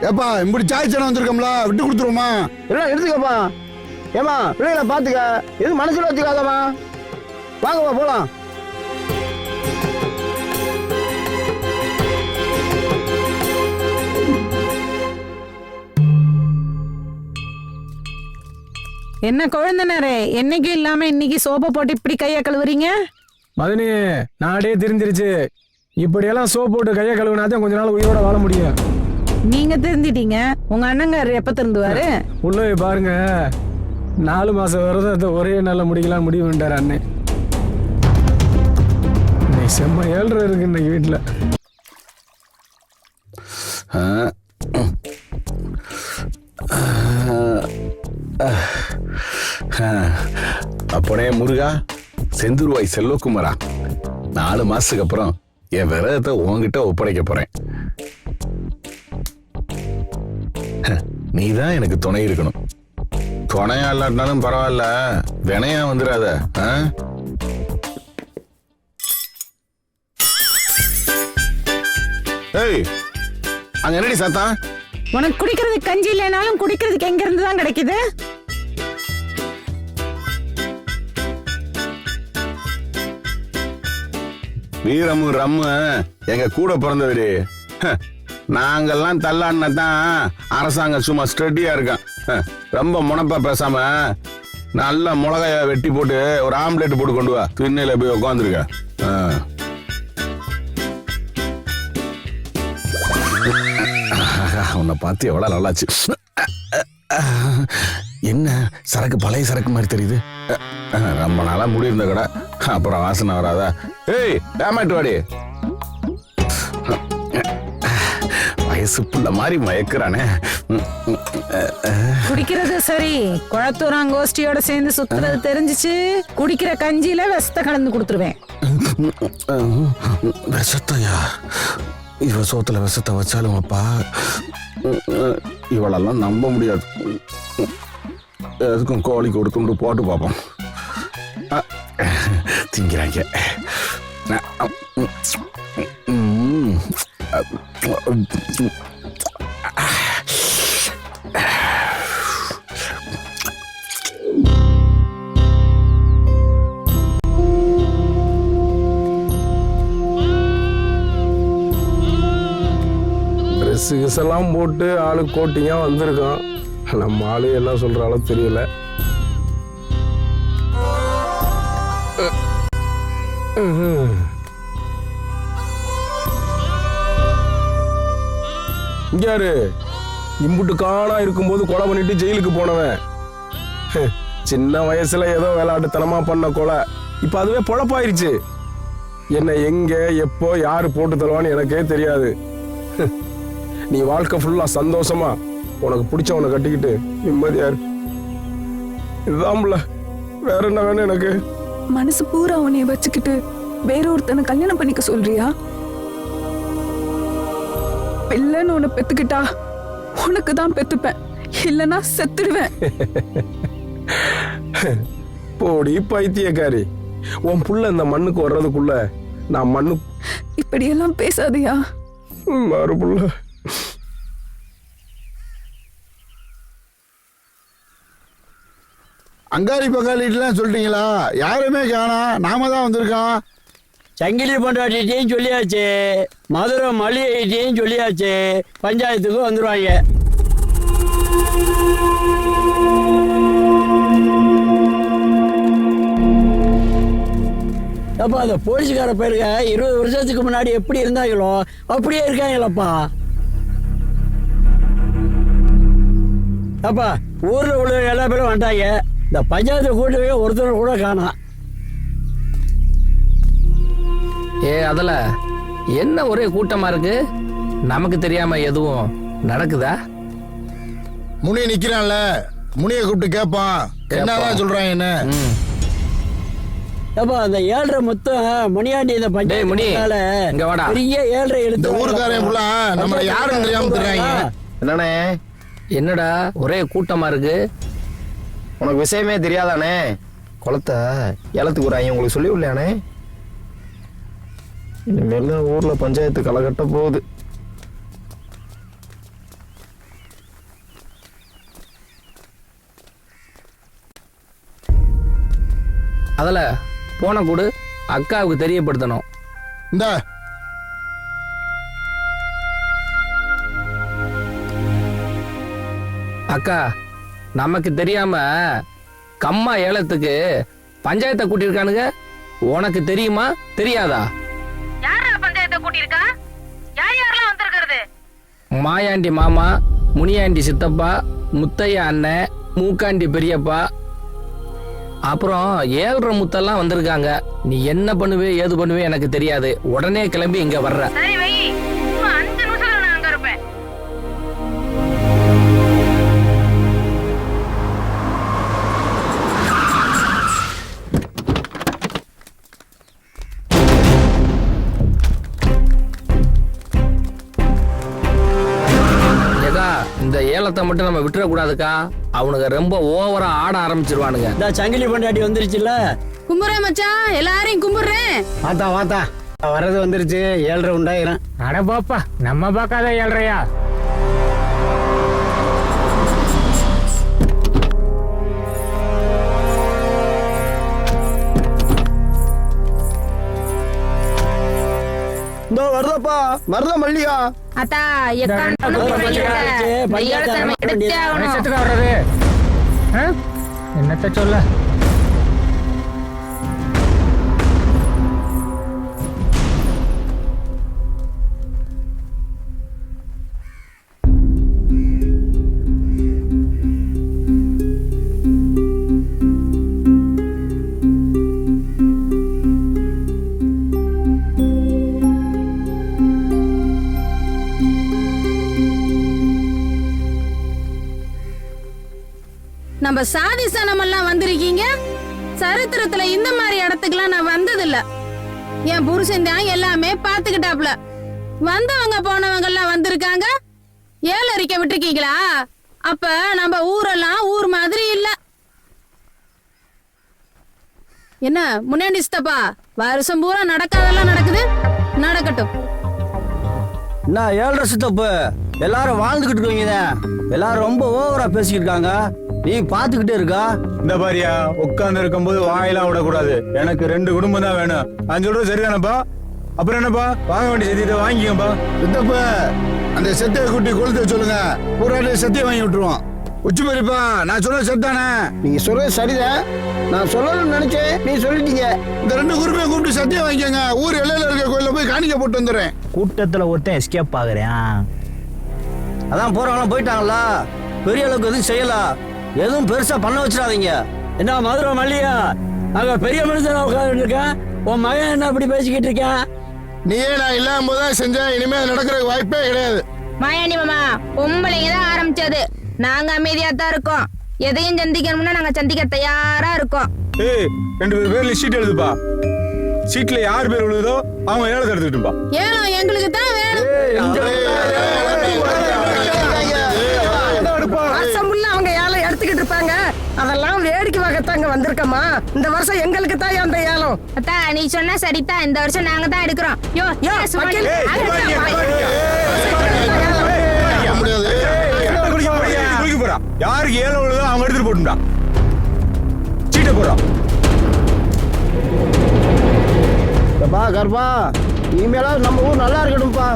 ஏப்பா இப்படி சாய்ச்சனம் வந்திருக்கோம்ல விட்டு கொடுத்துருவோமா? எல்லாம் எடுத்துக்கப்பா. ஏமா பிள்ளைகளை பாத்துக்க, எது மனசுல வச்சுக்காதம்மா. வாங்கப்பா போலாம். என்ன குழந்தைனரே, என்னைக்கும் இல்லாம இன்னைக்கு சோப்பை போட்டு இப்படி கையை கழுவுறீங்க? மதனி நாடே தெரிஞ்சிருச்சு, இப்படியெல்லாம் சோப் போட்டு கையை கழுவுனாதான் கொஞ்ச நாள் உயிரோட வாழ முடியும். நீங்க தெரிஞ்சிட்டீங்க, உங்க அண்ணங்காரு எப்ப திருந்துவாரு? உள்ள போய் பாருங்க, 4 மாசம் விரதத்தை ஒரே நாள்ல முடிக்கலாம் முடிவு பண்ணிட்டாரு அண்ணன். நீ செம்ம 7 இருக்கு இன்னைக்கு வீட்டுல. அப்பனே முருகா, செந்தூர்வாய் செல்வகுமாரா, 4 மாசத்துக்கு அப்புறம் என் விரதத்தை உன்கிட்ட ஒப்படைக்க போறேன். நீதான் எனக்கு துணை இருக்கணும். துணையா இல்லாட்டினாலும் பரவாயில்ல, வினையா வந்துடாத. ஏய், அங்க என்னடி சத்தம்? உனக்கு குடிக்கிறது கஞ்சி இல்லைனாலும் குடிக்கிறதுக்கு எங்க இருந்து தான் கிடைக்குது? வீரமும் ரம்மு எங்க கூட பிறந்தவரு. நாங்கெல்லாம் தள்ளாடினதான் அரசாங்கம் சும்மா ஸ்டடியா இருக்கான். ரொம்ப முனப்பா பேசாம நல்ல மிளகாய வெட்டி போட்டு ஒரு ஆம்லேட் போட்டு கொண்டு வா, திண்ணையில போய் உட்காந்துருக்க. உன்னை பார்த்து எவ்வளவு நல்லாச்சு. என்ன சரக்கு பழைய சரக்கு மாதிரி தெரியுது. ரொம்ப நாளா முடி இருந்த கடை, அப்புறம் வாசனை வராதா? ஏய் டேமேட் வாடி, வயசு புள்ள மாதிரி மயக்குறானே. குடிக்கிறது சரி, குளத்தூராங்கோஷ்டியோட சேர்ந்து சுத்துறது தெரிஞ்சிச்சு, குடிக்கிற கஞ்சியில விஷத்தை கலந்து கொடுத்துருவேன். விஷத்தையா? இவ சோத்துல விஷத்தை வச்சாலும் அப்பா இவளெல்லாம் நம்ப முடியாது. எதுக்கும் கோழிக்கு ஒரு துண்டு போட்டு பார்ப்போம். திங்கிறாங்க. ட்ரெஸ்ஸுகெல்லாம் போட்டு ஆளு கோட்டிங்க வந்திருக்கான். நம்ம ஆளு என்ன சொல்றாளோ தெரியல. யாரு இம்புட்டு காணா இருக்கும்போது கொலை பண்ணிட்டு ஜெயிலுக்கு போனவன். சின்ன வயசுல ஏதோ விளையாட்டுத்தனமா பண்ண கொலை இப்ப அதுவே பொழப்பாயிருச்சு. என்ன எங்க எப்போ யாரு போட்டு தருவான்னு எனக்கே தெரியாது. நீ வாழ்க்கை ஃபுல்லா சந்தோஷமா உனக்கு பிடிச்சவனை கட்டிக்கிட்டு நிம்மதியா இரு. இதுதான் வேற என்ன வேணும் எனக்கு? மனசு பூரா உன்னைய வச்சுக்கிட்டு வேற ஒருத்தனை கல்யாணம் பண்ணிக்க சொல்றியா? பிள்ளைன்னு உன்னை பெத்துக்கிட்டா உனக்கு தான் பெத்துப்பேன், இல்லைன்னா செத்துடுவேன். போடி பைத்தியக்காரி, உன் புள்ள இந்த மண்ணுக்கு வர்றதுக்குள்ள நான் மண்ணு. இப்படியெல்லாம் பேசாதியா மாறு புள்ள. அங்காரி பங்காளிட்டுலாம் சொல்லிட்டீங்களா? யாருமே காணா, நாம தான் வந்திருக்கோம். சங்கிலி பொண்டாட்டிட்டையும் சொல்லியாச்சு, மதுரை மல்லிகைட்டையும் சொல்லியாச்சு, பஞ்சாயத்துக்கு வந்துருவாங்க. அப்பா அந்த போலீஸ்கார பேருங்க 20 வருஷத்துக்கு முன்னாடி எப்படி இருந்தாங்களோ அப்படியே இருக்காங்களப்பா. அப்பா ஊர்ல உள்ள எல்லா பேரும் வந்துட்டாங்க, இந்த பஞ்சாயத்து கூட்டவே ஒருத்தர் கூட காணோம். அதுல என்ன ஒரே கூட்டமா இருக்கு, நமக்கு தெரியாம எதுவும் நடக்குதா? முனி நிக்கிறான்ல, முனியை கூப்பிட்டு கேட்பான் என்னதான் சொல்றாங்க. என்ன அப்பா அந்த 7.5 மொத்தம் மணியாண்டி இந்த பஞ்சாயத்து இங்க வாடா, பெரிய 7.5 இந்த ஊருக்காரன் புள்ள நம்மள யாரும் தெரியாம தெரியாங்க. என்னண்ணே என்னடா ஒரே கூட்டமா இருக்கு? உனக்கு விஷயமே தெரியாதானே? குளத்தை ஏலத்துக்கு வராங்க, உங்களுக்கு சொல்லி விடலையானே? இனிமேல் ஊர்ல பஞ்சாயத்து களை கட்ட போகுது. அதில் போன கொடு, அக்காவுக்கு தெரியப்படுத்தணும். இந்த அக்கா, நமக்கு தெரியாம கம்மா ஏலத்துக்கு பஞ்சாயத்தை கூட்டியிருக்கானுங்க. உனக்கு தெரியுமா தெரியாதா? யாரா பஞ்சாயத்தை கூட்டியிருக்கா? யார் யாரெல்லாம் வந்திருக்கிறது? மாயாண்டி மாமா, முனியாண்டி சித்தப்பா, முத்தையா அண்ணன், மூக்காண்டி பெரியப்பா, அப்புறம் 7.5 முத்தெல்லாம் வந்திருக்காங்க. நீ என்ன பண்ணுவே ஏது பண்ணுவே எனக்கு தெரியாது. உடனே கிளம்பி இங்க வர்ற. சரி வை, இன்னும் 5 நிமிஷத்துல நான் அங்க இருப்பேன். இந்த ஏலத்தை மட்டும் நம்ம விட்டுறக்கூடாதுக்கா. அவனுங்க ரொம்ப ஓவரா ஆட ஆரம்பிச்சிருவானுங்க. இந்த சங்கிலி பொண்டாட்டி வந்துருச்சுல்ல. கும்புறேன் மச்சான், எல்லாரையும் கும்பிடுறேன். வாத்தா வாத்தா, வர்றது வந்துருச்சு. 7.5 உண்டாயிரம். அட பாப்பா, நம்ம பார்க்காத 7.5. இந்த வருதப்பா, வருத மல்லிகா. அத்தா எக்காரணம் எடுத்தே ஆகணும். வர்றது என்னத்த சொல்ல? நம்ம சாதி சனம் எல்லாம் வந்திருக்கீங்க. சரித்திரத்துல இந்த மாதிரி இடத்துக்குலாம் நான் வந்ததில்ல. என் புருஷன் தான் எல்லாமே பாத்துக்கிட்டாப்ல. வந்தவங்க போனவங்க எல்லாம் வந்திருக்காங்க. ஏலரிக்க விட்டுருக்கீங்களா? அப்ப நம்ம ஊரெல்லாம் ஊர் மாதிரி இல்ல. என்ன முன்னாடி சித்தப்பா, வருஷம் பூரா நடக்காதெல்லாம் நடக்குது. நடக்கட்டும். என்ன 7.5 சித்தப்பு, எல்லாரும் வாழ்ந்துகிட்டு இருக்கீங்க. எல்லாரும் ரொம்ப ஓவரா பேசிக்கிட்டு இருக்காங்க. நீ பாத்துக்கிட்டே இருக்கா? இந்த பாரியா, உட்கார்ந்து இருக்கும்போது வாயெல்லாம் விடக்கூடாது. எனக்கு 2 குடும்பம் தான் வேணும். நான் சொல்றது சரிதானப்பா? அப்புறம் என்னப்பா, வாங்க வேண்டிய சத்தியத்தை வாங்கிக்கப்பா. சித்தப்ப அந்த செத்தையை கூட்டி கொளுத்த சொல்லுங்க. ஒரு செத்தையை வாங்கி விட்டுருவோம். உச்சி பெரியப்பா, நான் சொல்றது சரிதானே? நீங்க சொல்றது சரிதான். நான் சொல்லணும்னு நினைச்சேன், நீ சொல்லிட்டீங்க. இந்த 2 குருப்பையும் கூப்பிட்டு சத்தியை வாங்கிக்கங்க. ஊர் எல்லையில இருக்க கோயில போய் காணிக்க போட்டு வந்துடுறேன். கூட்டத்துல ஒருத்தன் எஸ்கேப் ஆகுறேன். அதான் போறவங்க போயிட்டாங்களா? பெரிய அளவுக்கு எதுவும் செய்யலாம். எதுவும் பெருசா பண்ண வச்சிடாதீங்க. என்ன மதுரை மல்லியா, அங்க பெரிய மனுஷன் உட்கார்ந்து இருக்கேன். உன் மகன் என்ன அப்படி பேசிக்கிட்டு இருக்கேன்? நீயே நான் இல்லாம போதான் செஞ்சேன். இனிமே நடக்கிற வாய்ப்பே கிடையாது. மாயாண்டி மாமா, பொம்பளைங்க தான் ஆரம்பிச்சது. நாங்க அமைதியா தான் இருக்கோம். எதையும் சந்திக்கணும்னா நாங்க சந்திக்க தயாரா இருக்கோம். ஏய், 2 பேர்ல சீட் எழுதுப்பா. சீட்ல யார் பேர் விழுதோ அவங்க ஏலத்தை எடுத்துக்கிட்டுப்பா. ஏலம் எங்களுக்கு தான் வேணும். அவங்க ஏலம் எடுத்துக்கிட்டு இருப்பாங்க. அதெல்லாம் வேடிக்கை பார்க்கத்தாங்க வந்திருக்கமா. இந்த வருஷம் எங்களுக்கு தான் அந்த ஏலம். அத்தா நீ சொன்னா சரிதான். இந்த வருஷம் நாங்க தான் எடுக்கிறோம். யோ யாருக்கு ஏலம் விழுதோ அவங்க எடுத்துட்டு போட்டுடா. சீட்டை போடுறோம். கர்ப்பா, இனிமேலாம் நம்ம ஊர் நல்லா இருக்கணும்ப்பா.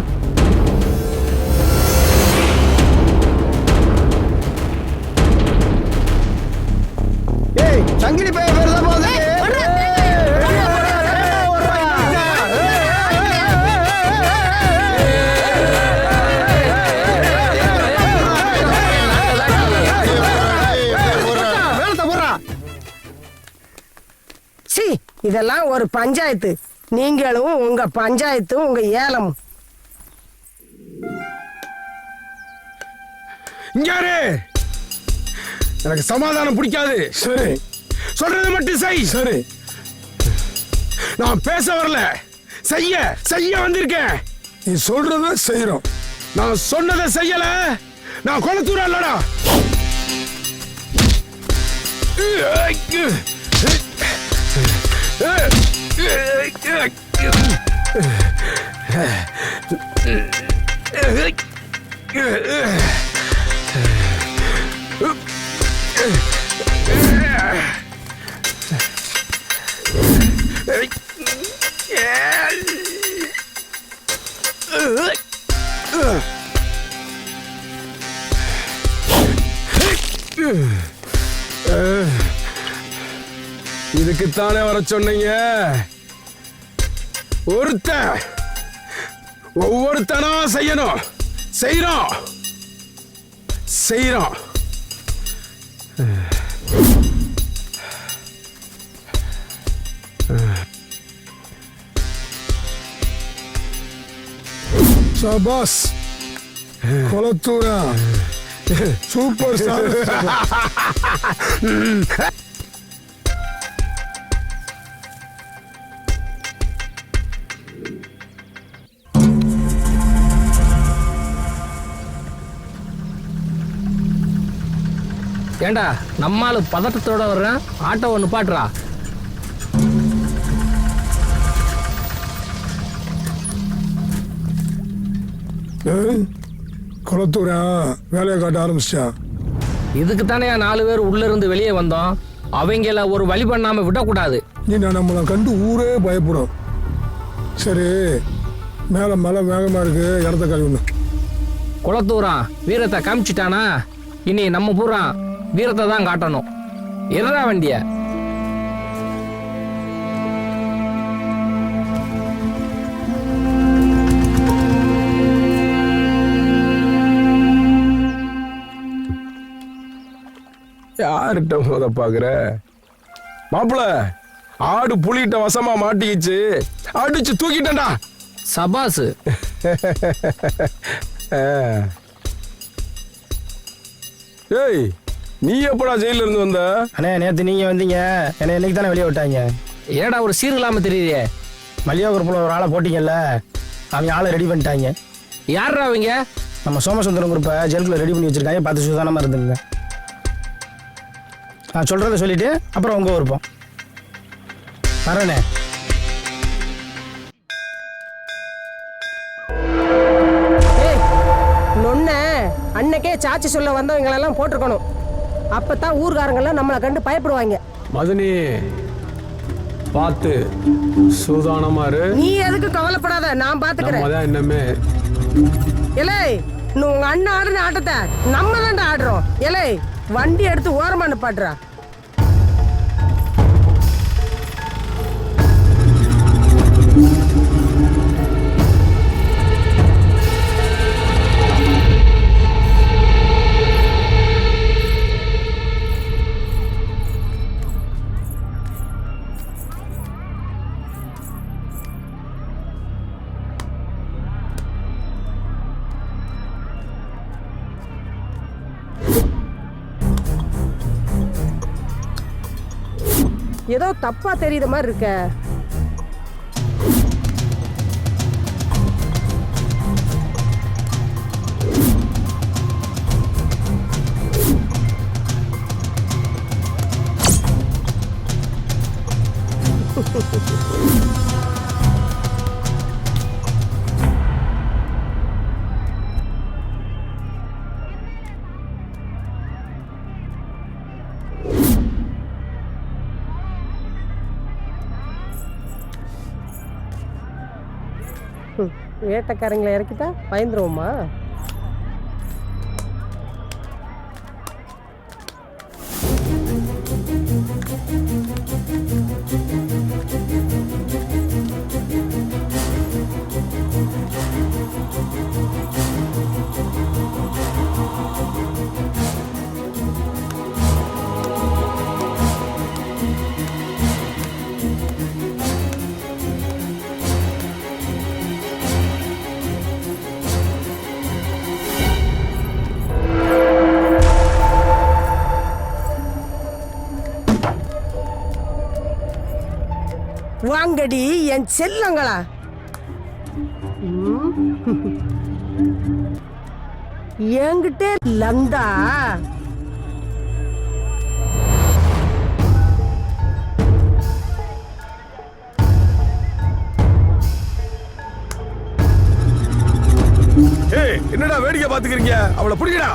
ஏய், சங்கிலி பையன் பேர் போகுது. இதெல்லாம் ஒரு பஞ்சாயத்து. நீங்களும் உங்க பஞ்சாயத்தும் உங்க ஏலம். இங்காரு, எனக்கு சமாதானம் பிடிக்காது. சரி, சொல்றது மட்டும் செய். சரி, நான் பேச வரல, செய்ய செய்ய வந்திருக்கேன். நீ சொல்றத செய்யறோம். நான் சொன்னதை செய்யல, நான் கொளத்தூரா இல்லடா. இதுக்குத்தானே வர சொன்னீங்க? ஒவ்வொருத்தனா செய்யணும். செய்யறோம். சபாஸ் கொளத்தூரா, சூப்பர் ஸ்டார். ஏண்டா நம்மால பதட்டத்தோட வர்றேன், ஆட்டோ ஒன்று பாட்டுறா. கொளத்தூரா வேலையை காட்ட ஆரம்பிச்சிட்டா. இதுக்கு தானே 4 பேர் உள்ள இருந்து வெளியே வந்தோம். அவங்கள ஒரு வழி பண்ணாம விடக்கூடாது. நம்மளை கண்டு ஊரே பயப்படும். சரி, மேல மழை வேகமா இருக்கு, இடத்த கழுவணும். குளத்தூரா வீரத்தை காமிச்சிட்டானா, இனி நம்ம பூரா வீரத்தை தான் காட்டணும். எறா வண்டிய. யார்கிட்ட மோத பாக்குற? மாப்பிள, ஆடு புலிகிட்ட வசமா மாட்டிக்கிச்சு, அடிச்சு தூக்கிட்டேன்டா. சபாசு. ஏய், நீ எப்படா ஜெயில இருந்து வந்த? அண்ணே, நேத்து நீங்க வந்தீங்க, என்ன இன்னைக்கு தானே வெளியே விட்டாங்க. ஏடா ஒரு சீர் இல்லாம தெரியுதே. மல்லிகா குரூப்ல ஒரு ஆளை போட்டீங்கல்ல, அவங்க ஆளை ரெடி பண்ணிட்டாங்க. யாரா அவங்க? நம்ம சோமசுந்தரம் குரூப்பை ஜெயிலுக்குள்ள ரெடி பண்ணி வச்சிருக்காங்க. பார்த்து சுதானமா இருந்துங்க. நான் சொல்றத சொல்லிட்டு அப்புறம் உங்க விருப்பம். வரேனே. நொன்ன அன்னைக்கே சாட்சி சொல்ல வந்தவங்களெல்லாம் போட்டிருக்கணும். அப்பதான் ஊர்காரங்கெல்லாம் நம்மளை கண்டு பயப்படுவாங்க. மதனி, பார்த்து சூதானமா இரு. நீ எதுக்கு கவலைப்படாத, நான் பாத்துக்கிறேன். என்னமே எலே, உங்க அண்ணன் ஆடுன ஆட்டத்தை நம்ம தான்டா ஆடுறோம். எலே, வண்டி எடுத்து ஓரமா நிப்பாட்டுறா. ஏதோ தப்பா தெரியுத மாதிரி இருக்க. வேட்டைக்காரங்களை இறக்கிட்டா பயந்துருவோமா? வாங்கடி என் செல்லங்களா. என்கிட்ட லந்தா என்னடா வேடிக்கை பாத்துக்கிறீங்க? அவளை பிடிக்கடா.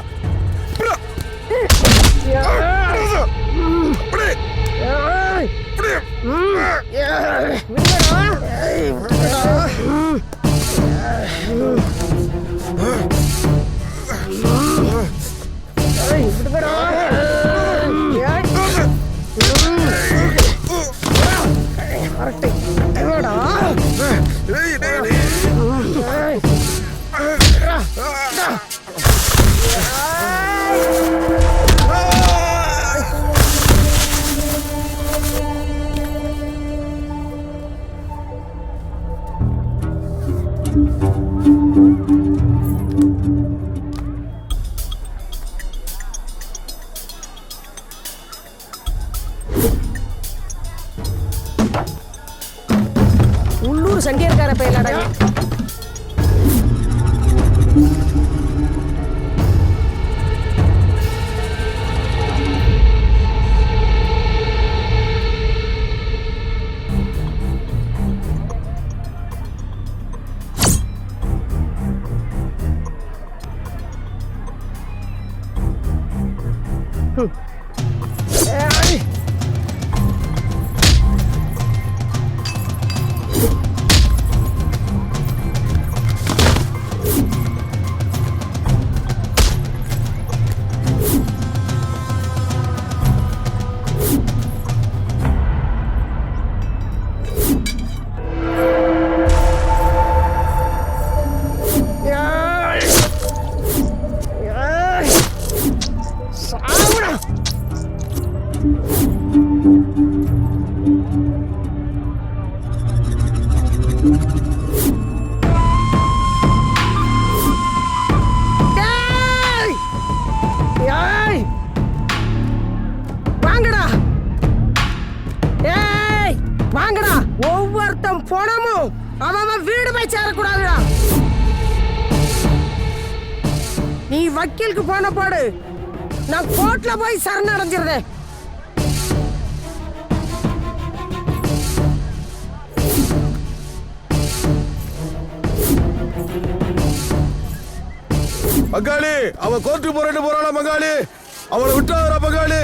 உள்ளூர் சண்டியர்கார பயிலாடா. வாங்கடா, ஏய் வாங்கடா. ஒவ்வொருத்தன் போனமும் அவன் வீடு போய் சேரக்கூடாதுடா. நீ வக்கீலுக்கு போன போடு, நான் கோர்ட்ல போய் சரணடைஞ்சிருந்தேன். பங்காளி அவ கோர்ட்டு போறாளா பங்காளி, அவளை விட்டாரா பங்காளி.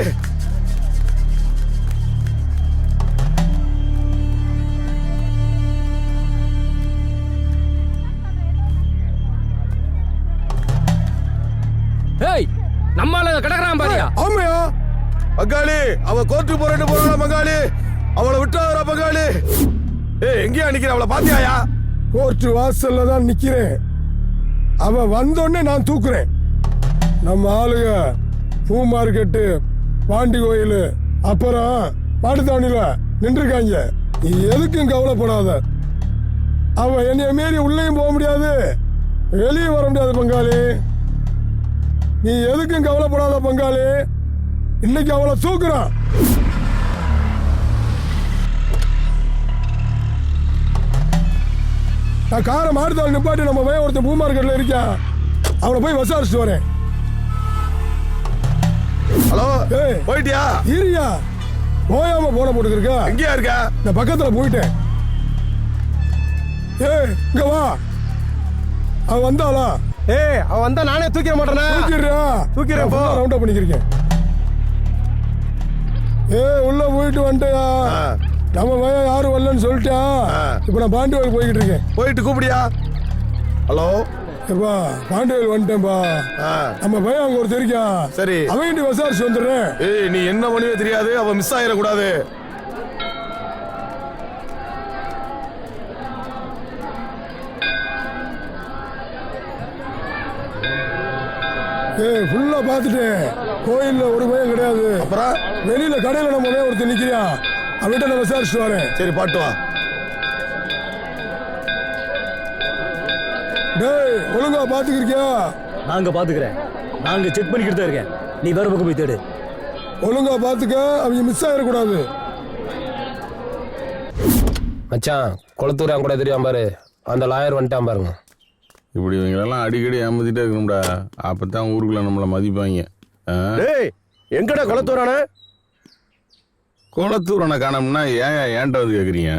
ஏய் நம்மால கிடக்குறான் பாரியா. ஆமையா பங்காளி அவ கோர்ட்டு போறாளா பங்காளி, அவளை விட்டாரா பங்காளி. ஏய் எங்கேயா நிக்கிற, அவளை பாத்தியாயா? கோர்ட்டு வாசல்ல தான் நிக்கிறேன். அவன் வந்தோடனே நான் தூக்குறேன். நம்ம ஆளுங்க பூ மார்க்கெட்டு, பாண்டி கோயில், அப்புறம் பாட்டுத்தாவணியில நின்றுருக்காங்க. நீ எதுக்கும் கவலைப்படாத. அவன் என்னைய மீறி உள்ளேயும் போக முடியாது, வெளியே வர முடியாது பங்காளி. நீ எதுக்கும் கவலைப்படாத பங்காளி. இன்னைக்கு அவளை தூக்குறான். நான் காரை மாடுத்தாள் நிப்பாட்டி நம்ம பையன் ஒருத்தன் பூ மார்க்கெட்ல இருக்கான், அவனை போய் விசாரிச்சுட்டு வரேன். ஹலோ போயிட்டியா? இருயா, போயாம போன போட்டுருக்கா. எங்கேயா இருக்க? இந்த பக்கத்துல போயிட்டேன். ஏய் இங்க வா. அவன் வந்தாளா? அவன் வந்தா நானே தூக்கிட மாட்டேனா? தூக்கிறேன் போ. ரவுண்ட் அப் பண்ணிக்கிறீங்க. உள்ள போயிட்டு வந்துட்டியா? நம்ம பையன் யாரும் வரலன்னு சொல்லிட்டா. இப்ப நான் பாண்டியோயில் போய்கிட்டு இருக்கேன். போயிட்டு கூப்பிடியா? ஹலோ எப்பா பாண்டியோயில் வந்துட்டேன்பா. நம்ம பையன் அங்க ஒரு தெரியும். சரி அவன் விசாரிச்சு வந்துடுறேன். ஏய் நீ என்ன பண்ணுவே தெரியாது, அவன் மிஸ் ஆயிடக்கூடாது. ஃபுல்லா பாத்துட்டேன். கோயில்ல ஒரு பையன் கிடையாது. அப்புறம் வெளியில கடையில நம்ம பையன் ஒருத்தர் நிக்கிறான். அவன்கிட்ட நான் விசாரிச்சுட்டு வரேன். சரி பாட்டு வா. டேய் ஒழுங்கா பாத்துக்கிறியா? நாங்க பாத்துக்கிறேன். நாங்க செக் பண்ணிக்கிட்டு தான் இருக்கேன். நீ வேற பக்கம் போய் தேடு. ஒழுங்கா பாத்துக்க, அவங்க மிஸ் ஆயிடக்கூடாது. மச்சான் குளத்தூர் கூட தெரியாம பாரு, அந்த லாயர் வந்துட்டான் பாருங்க. இப்படி இவங்களெல்லாம் அடிக்கடி ஏமாத்திட்டே இருக்கணும்டா, அப்பதான் ஊருக்குள்ள நம்மளை மதிப்பாங்க. எங்கடா குளத்தூரான? குளத்தூரனை காணோம்னா ஏன்ட்ட வந்து கேட்குறீங்க?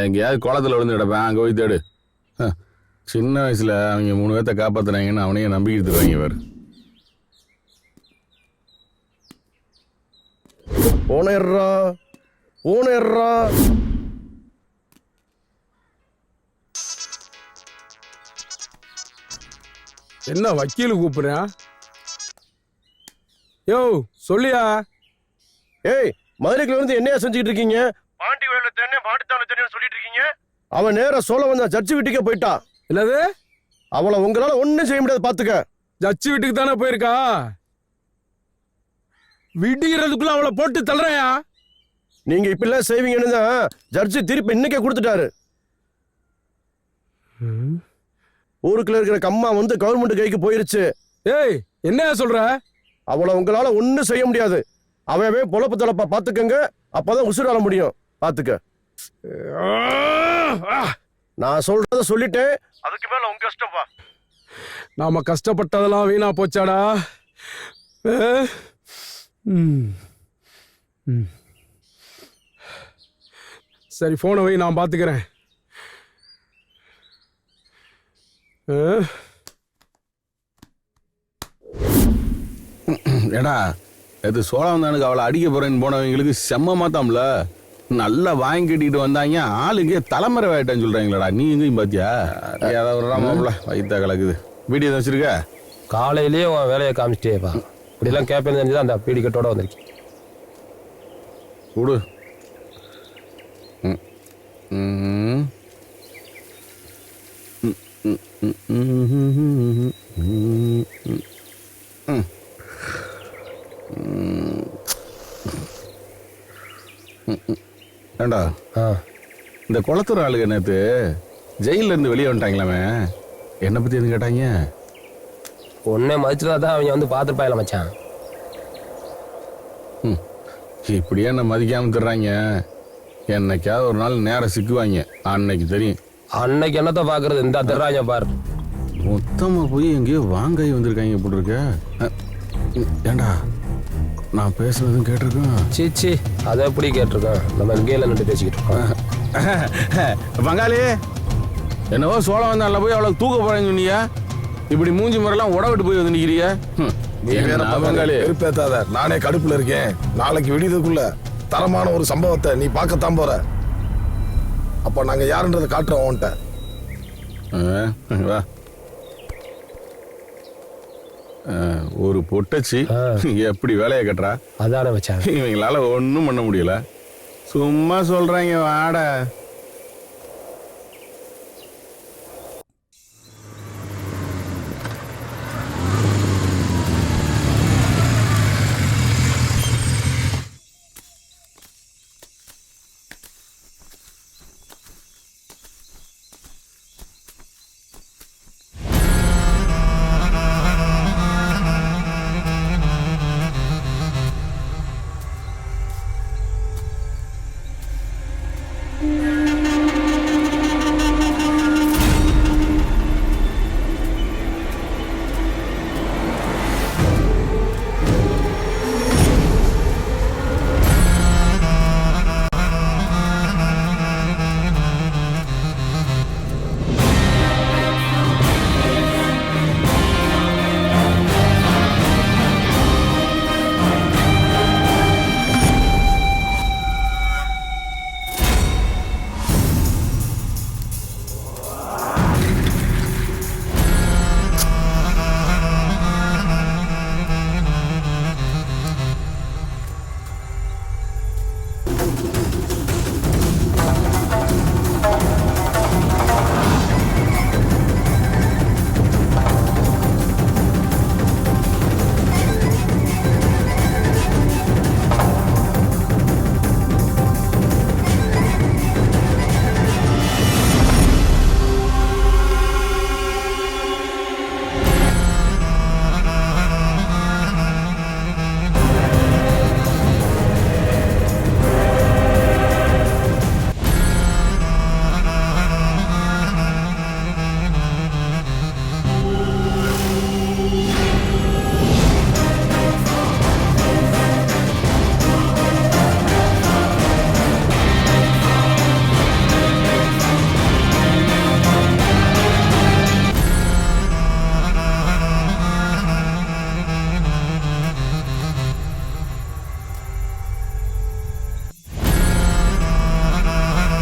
எங்கேயாவது குளத்துல விழுந்து கிடப்பேன், அங்கே போய் தேடு. சின்ன வயசுல அவங்க 3 பேர்த்த காப்பாத்துறாங்கன்னு அவனையே நம்பிக்கிட்டு தருவாங்க வேறு. போனேர்றா ஓனர்ரா. என்ன வக்கீல் கூப்பிடுறேன்? யோ சொல்லியா? ஏய், மதுரைக்குள்ள இருந்து என்னையா செஞ்சுக்கிட்டு இருக்கீங்க? பாண்டி வேலை தென்னை மாட்டுத்தான தென்னை சொல்லிட்டு இருக்கீங்க. அவன் நேரா சொல்ல வந்தா ஜட்ஜி வீட்டுக்கே போயிட்டா. இல்லது அவளை உங்களால ஒண்ணும் செய்ய முடியாது, பாத்துக்க. ஜட்ஜி வீட்டுக்கு தானே போயிருக்கா? விடுகிறதுக்குள்ள அவளை போட்டு தள்ளுறையா? நீங்க இப்படிலாம் செய்வீங்கன்னு தான் ஜட்ஜி திருப்பி இன்னைக்கே கொடுத்துட்டாரு. ஊருக்குள்ள இருக்கிற கம்மா வந்து கவர்மெண்ட் கைக்கு போயிருச்சு. ஏய், என்ன சொல்ற? அவளை உங்களால ஒண்ணும் செய்ய முடியாது. அவவே பொழப்பு தலப்பா, பாத்துக்கங்க. அப்பதான் உசுரால முடியும், பாத்துக்க. நான் சொல்றத சொல்லிட்டேன், அதுக்கு மேல உங்க கஷ்டப்பா. நாம கஷ்டப்பட்டதெல்லாம் வீணா போச்சாடா. சரி, போனை வை, நான் பாத்துக்கிறேன். ஏடா, இது சோழவந்தானுக்கு அவளை அடிக்க போறேன்னு போனவங்களுக்கு செம்ம மாத்தாம்ல. நல்லா வாங்கி கட்டிட்டு வந்தாங்க, ஆளுங்க தலைமுறை ஆயிட்டேன்னு சொல்றாங்களா. நீ எங்கேயும் பாத்தியா? ஏதாவது வயிற்றா கலக்குது. வீடியோ தான் வச்சிருக்க? காலையிலேயே உன் வேலையை காமிச்சிட்டேப்பா. இப்படிலாம் கேட்பேன்னு தெரிஞ்சுதான் அந்த பீடி கட்டோட வந்திருக்கேன். கொடு. ஏண்டா, இந்த குளத்தூர் ஆளுங்க நேற்று ஜெயில இருந்து வெளியே வந்துட்டாங்களாமே, என்னை பத்தி எதுவும் கேட்டாங்க? உன்னை மதிச்சுதான் தான் அவங்க வந்து பார்த்துருப்பாயில மச்சான். இப்படியே என்ன மதிக்காம தர்றாங்க. என்னைக்காவது ஒரு நாள் நேரம் சிக்குவாங்க, அன்னைக்கு தெரியும். அன்னைக்கு என்னத்த பாக்குறது, இந்த தர்றாங்க பாரு. மொத்தமா போய் எங்கேயோ வாங்காய் வந்திருக்காங்க போட்டு இருக்க. ஏண்டா, நான் பேசுனதும் கேட்டிருக்கேன்? சீச்சி, அதை எப்படி கேட்டிருக்கேன்? நம்ம இங்கேயில நின்று பேசிக்கிட்டு இருக்கோம். பங்காளி, என்னவோ சோழம் வந்தால போய் அவளை தூக்க போறேன்னு சொன்னீங்க. இப்படி மூஞ்சி முறையெல்லாம் உடவிட்டு போய் வந்து நிக்கிறிய. பங்காளி வெறுப்பேத்தாத, நானே கடுப்புல இருக்கேன். நாளைக்கு விடியதுக்குள்ள தரமான ஒரு சம்பவத்தை நீ பார்க்கத்தான் போற. அப்ப நாங்க யாருன்றதை காட்டுறோம் உன்கிட்ட. வா. ஒரு பொட்டச்சி எப்படி வேலையை கட்டுறா? அதான வச்சாங்க. இவங்களால ஒன்றும் பண்ண முடியல. சும்மா சொல்றாங்க வாட.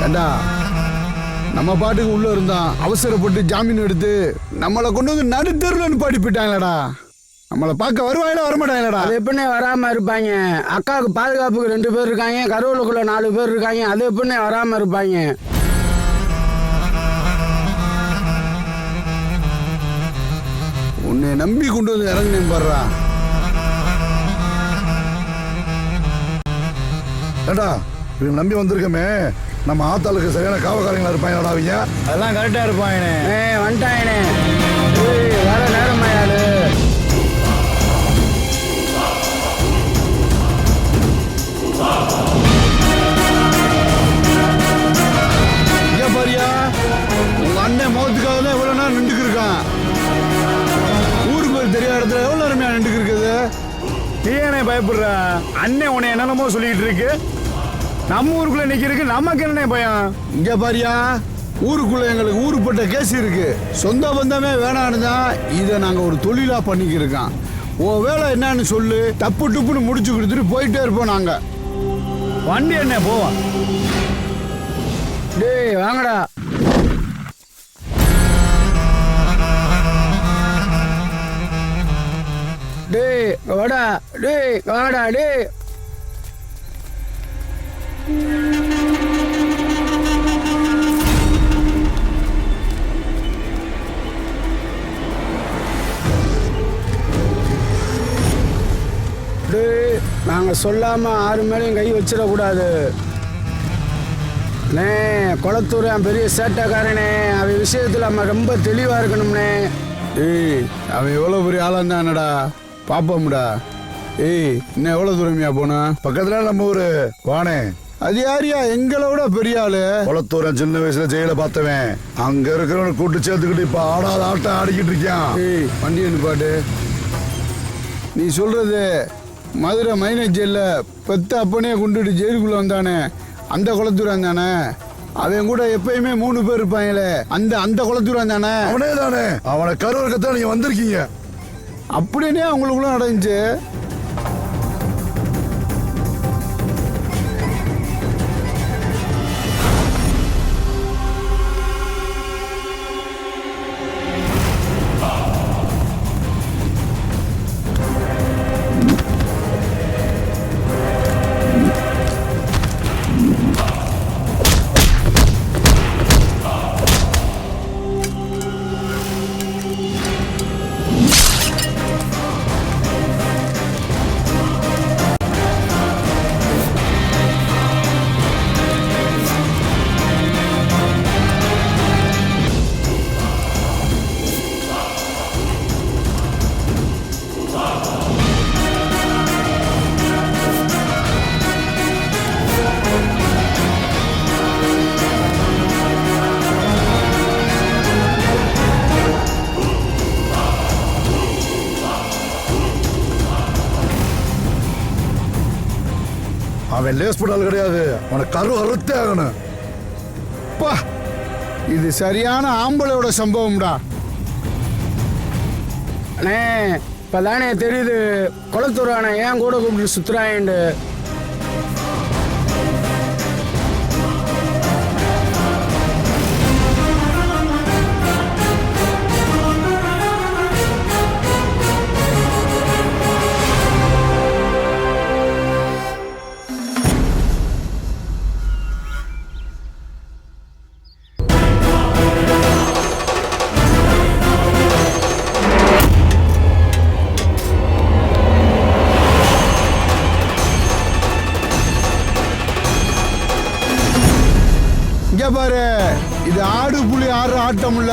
ஏண்டா நம்ம பாட்டுக்கு உள்ள இருந்தான், அவசரப்பட்டு ஜாமீன் எடுத்து நம்மளை கொண்டு வந்து நடுத்தருன்னு பாடி போயிட்டாங்களடா. நம்மளை பார்க்க வருவாங்களா வரமாட்டாங்களடா? அது எப்படின்னே வராம இருப்பாங்க? அக்காவுக்கு பாதுகாப்புக்கு 2 பேர் இருக்காங்க, கருவலுக்குள்ள 4 பேர் இருக்காங்க. அது எப்படின்னே வராம இருப்பாங்க? உன்னை நம்பி கொண்டு வந்து இறங்கினேன் பாடுறா. ஏண்டா இவங்க நம்பி வந்திருக்கமே, நம்ம ஆத்தாளுக்கு சரியான காவக்காரங்களா இருப்பாங்கடா அவங்க. அதெல்லாம் கரெக்டா இருப்பாங்கண்ணே. வந்துட்டாங்கண்ணே. வர நேரம் ஆயாரு. இங்க பாரியா, உங்க அண்ணன் முகத்துக்காக தான் எவ்வளவு நேரம் நின்றுக்கு இருக்கான். ஊருக்கு பேர் தெரியாத இடத்துல எவ்வளவு நேரமையா நின்றுக்கு இருக்குது. நீ என்ன பயப்படுற? அண்ணன் உன்னை என்னென்னமோ சொல்லிட்டு இருக்கு. நம்ம ஊருக்குள்ள நிக்கிறதுக்கு நமக்கு என்ன பயம்? இங்க பாரியா, ஊருக்குள்ள எங்களுக்கு ஊருப்பட்ட கேஸ் இருக்கு. சொந்த பந்தமே வேணான்னு தான் இதை நாங்க ஒரு தொழிலா பண்ணிக்கிருக்கோம். உன் வேலை என்னன்னு சொல்லு, டப்பு டுப்புன்னு முடிச்சு கொடுத்துட்டு போயிட்டே இருப்போம் நாங்க. வண்டி என்ன போவோம்? டேய் வாங்கடா. டேய் வாடா. டேய் வாடா. டேய் நாங்க சொல்லாம 6 மேலையும் கை வச்சிடக்கூடாது. குளத்தூர் பெரிய சேட்டைக்காரனே, அவன் விஷயத்துல நம்ம ரொம்ப தெளிவா இருக்கணும்னே. ஏய், அவன் எவ்வளவு பெரிய ஆளா இருந்தா என்னடா பாப்போம்டா. ஏய், இன்னும் எவ்வளவு தூரமையா போனா? பக்கத்துல நம்ம ஊரு வானே. அது யாரியா எங்களை விட பெரிய ஆளு? குளத்தூரன் சின்ன வயசுல ஜெயில பார்த்தவன். அங்க இருக்கிறவனை கூட்டு சேர்த்துக்கிட்டு இப்ப ஆடாத ஆட்டம் ஆடிக்கிட்டு இருக்கான். ஏய், வண்டி நிப்பாட்டு. நீ சொல்றது மதுரை மைனஸ் ஜெயில பெத்த அப்பனே கொண்டுட்டு ஜெயிலுக்குள்ள வந்தானே, அந்த குளத்தூரான் தானே? அவன் கூட எப்பயுமே 3 பேர் இருப்பாங்களே, அந்த குளத்தூரான் தானே? அவனே தானே. அவனை கருவறுக்கத்தான் நீங்க வந்திருக்கீங்க. அப்படின்னே அவங்களுக்குள்ள நடந்துச்சு. அவன் லேஸ் போட்டால் கிடையாது, அவனை கரு அறுத்தே ஆகணும். இது சரியான ஆம்பளையோட சம்பவம்டா. அண்ணே இப்பதானே தெரியுது குளத்தூரான ஏன் கூட கூப்பிட்டு சுத்துறாயிண்டு. இங்க பாரு, இது ஆடு புலி ஆடுற ஆட்டம் இல்ல,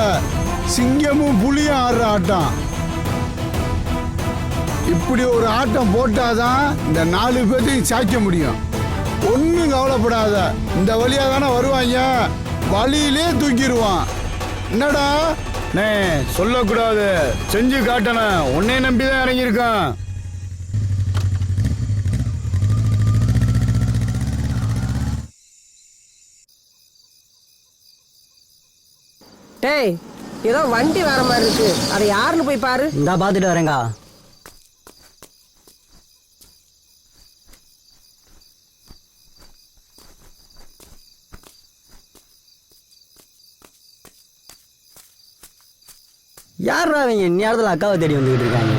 சிங்கமும் புலியும் ஆடுற ஆட்டம். இப்படி ஒரு ஆட்டம் போட்டாதான் இந்த 4 பேர்த்தையும் சாய்க்க முடியும். ஒன்னும் கவலைப்படாத, இந்த வழியா தானே வருவாங்க, வழியிலே தூக்கிடுவான். என்னடா சொல்லக்கூடாது, செஞ்சு காட்டணும். உன்னை நம்பிதான் இறங்கியிருக்கான். டேய், ஏதோ வண்டி வர மாதிரி இருக்கு, அதை யாருன்னு போய் பாரு. இந்தா பாத்துட்டு வரேங்கா. யாரா அவங்க இந்நேரத்தில் அக்காவை தேடி வந்துக்கிட்டு இருக்காங்க?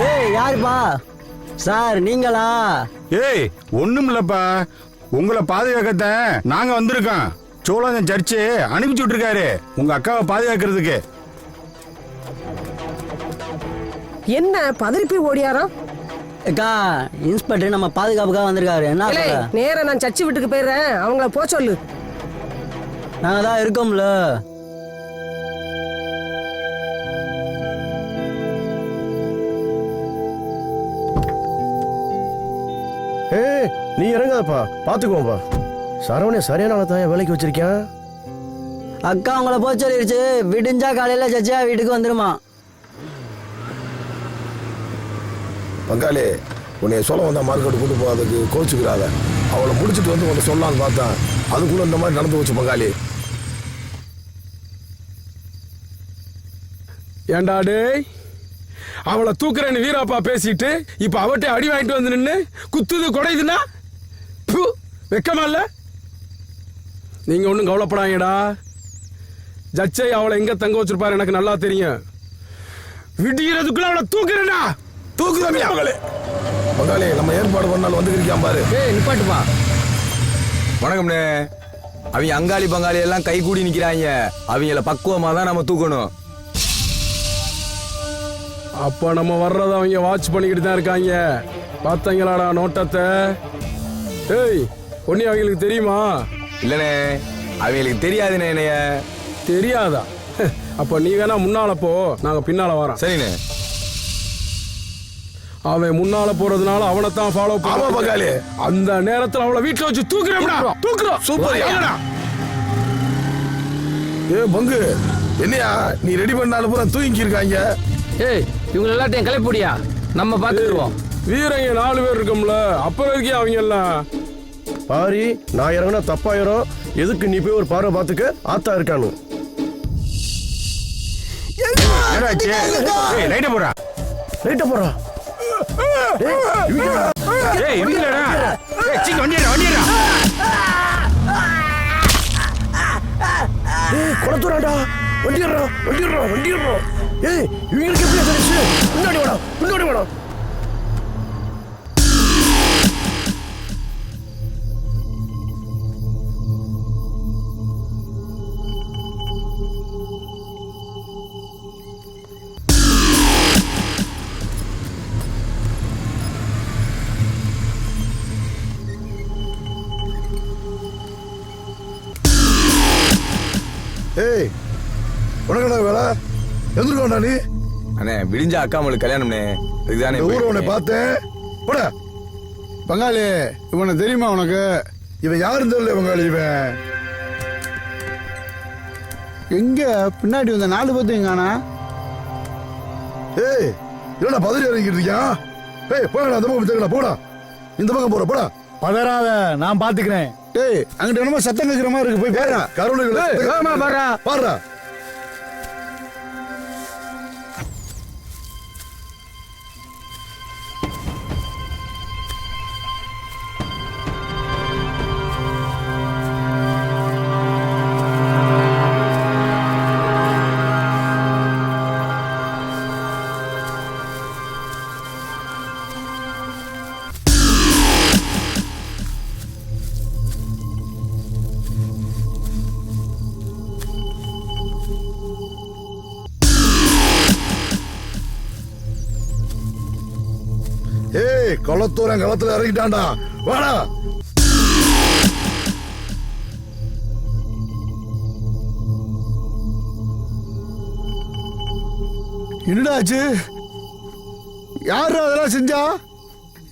ஏய் யாருப்பா? சார் நீங்களா? ஏய் ஒண்ணும் இல்லப்பா, உங்களை பாதுகாக்கத்தான் நாங்க வந்திருக்கோம். சோழன் சர்ச்சு அனுப்பிச்சு விட்டுருக்காரு உங்க அக்காவை பாதுகாக்கிறதுக்கு. என்ன பதறி போய் ஓடியாரோ? அக்கா இன்ஸ்பெக்டர் நம்ம பாதுகாப்புக்காக வந்திருக்காரு. என்ன நேரா நான் சர்ச்சு வீட்டுக்கு போயிடுறேன், அவங்கள போ சொல்லு. நாங்க தான் இருக்கோம்ல. ஏய் நீ இறங்காதப்பா, பாத்துக்குவோம்ப்பா. சரவணே சரியான ஆளை தான் வேலைக்கு வச்சிருக்கேன். அக்கா உங்களை போக சொல்லிருச்சு, விடிஞ்சா காலையில சச்சியா வீட்டுக்கு வந்துருமா. பங்காளி உன்னை சொல்ல வந்தா மார்க்கெட்டு கூட்டு போகிறதுக்கு கோச்சுக்கிறாத. அவளை முடிச்சுட்டு வந்து உன்னை சொல்லலான்னு பார்த்தேன், அதுக்குள்ள இந்த மாதிரி நடந்து வச்சு பங்காளி. ஏண்டா டேய், அவளை தூக்குறேன்னு வீராப்பா பேசிட்டு இப்ப அவட்டே அடி வாங்கிட்டு வந்து நின்று குத்துது குடையுதுன்னா வெக்கமா இல்ல? நீங்க ஒன்றும் கவலைப்படாங்கடா. ஜட்ஜை அவளை எங்க தங்க வச்சிருப்பாரு எனக்கு நல்லா தெரியும். விடிகிறதுக்குள்ள அவளை தூக்குறேன்னா தூக்குதாமியா பங்காளி. நம்ம ஏற்பாடு பண்ணாலும் வந்துருக்கான் பாரு. ஏய் நிப்பாட்டுப்பா. வணக்கம்ண்ணே. அவங்க அங்காளி பங்காளி எல்லாம் கை கூடி நிக்கிறாங்க. அவங்கள பக்குவமா தான் நம்ம தூக்கணும். அப்ப நம்ம வர்றத அவங்க வாட்ச் பண்ணிக்கிட்டு தான் இருக்காங்க. பார்த்தாங்களாடா நோட்டத்தை? ஏய் ஒன்னி அவங்களுக்கு தெரியுமா? இல்லனே அவங்களுக்கு தெரியாதுண்ணே. என்னைய தெரியாதா? அப்ப நீ வேணா முன்னால போ, நாங்க பின்னால வரோம். சரிண்ணே. அவன் முன்னால போறதுனால அவனை தான் ஃபாலோ பங்காளி. அந்த நேரத்துல அவளை வீட்டுல வச்சு தூக்குறோம். தூக்குறோம். சூப்பர். ஏ பங்கு என்னையா நீ ரெடி பண்ணாலும் பூரா தூங்கி இருக்காங்க. ஏய் இவங்க எல்லாத்தையும் கிளப்பிடியா, நம்ம பார்த்துருவோம். வீரங்க 4 பேர் இருக்கோம்ல, அப்புறம் இருக்கே அவங்க எல்லாம். பாரி நான் இறங்கினா தப்பாயிரும். எதுக்கு நீ போய் ஒரு பார்வை பார்த்துக்க, ஆத்தா இருக்கானு. லைட்ட போறா, லைட்ட போறா. குளத்துறாண்டா, வண்டிடுறோம் வண்டிடுறோம் வண்டிடுறோம். ஏய் இவங்களுக்கு எப்படி தெரிஞ்சு? முன்னாடி வேணும் முன்னாடி வேணும். ஏய் உனக்கடா வேலை எந்திருக்கோண்டா நீ? அண்ணே விடிஞ்சா அக்கா அவங்களுக்கு கல்யாணம்ண்ணே. இதுதானே ஊர் உன்னை பார்த்தேன். போட பங்காளி. இவனை தெரியுமா உனக்கு? இவன் யாரும் தெரியல பங்காளி. இவன் எங்க பின்னாடி வந்த 4 பேர்த்து எங்கானா? ஏய் இல்லடா பதறி இறங்கிட்டு இருக்கியா? ஏய் போடா, அந்த பக்கம் தெரியல. போடா, இந்த பக்கம் போற. போடா. பதறாத, நான் பாத்துக்கிறேன். ஏய் அங்கிட்ட என்னமோ சத்தம் கேட்கிற மாதிரி இருக்கு, போய் பாரு. கருணை பாரு. ஏய் கொளத்தூரன் களத்துல இறங்கிட்டான்டா, வாடா. என்னடாச்சு? யாரு அதெல்லாம் செஞ்சா?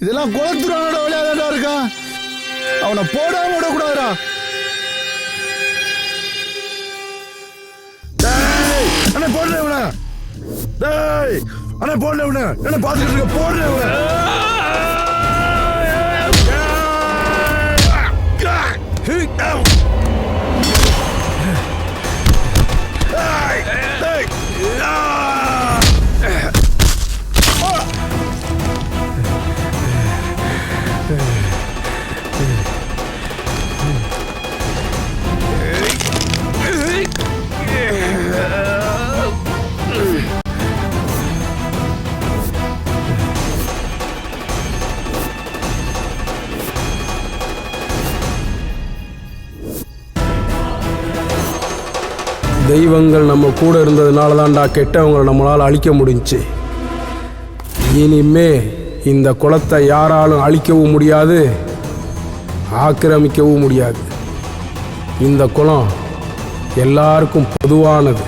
இதெல்லாம் குளத்தூரானோட விளையாடா இருக்கான். அவனை போடாம விடக்கூடாதுடா. அண்ணா போடல இவன. டேய் அண்ணா போடல இவன. என்ன பாத்துக்கிட்டு இருக்க? போடல இவன. தெய்வங்கள் நம்ம கூட இருந்ததுனால தான்டா கெட்டவங்களை நம்மளால் அழிக்க முடிஞ்சுச்சு. இனிமே இந்த குலத்தை யாராலும் அழிக்கவும் முடியாது, ஆக்கிரமிக்கவும் முடியாது. இந்த குலம் எல்லாருக்கும் பொதுவானது.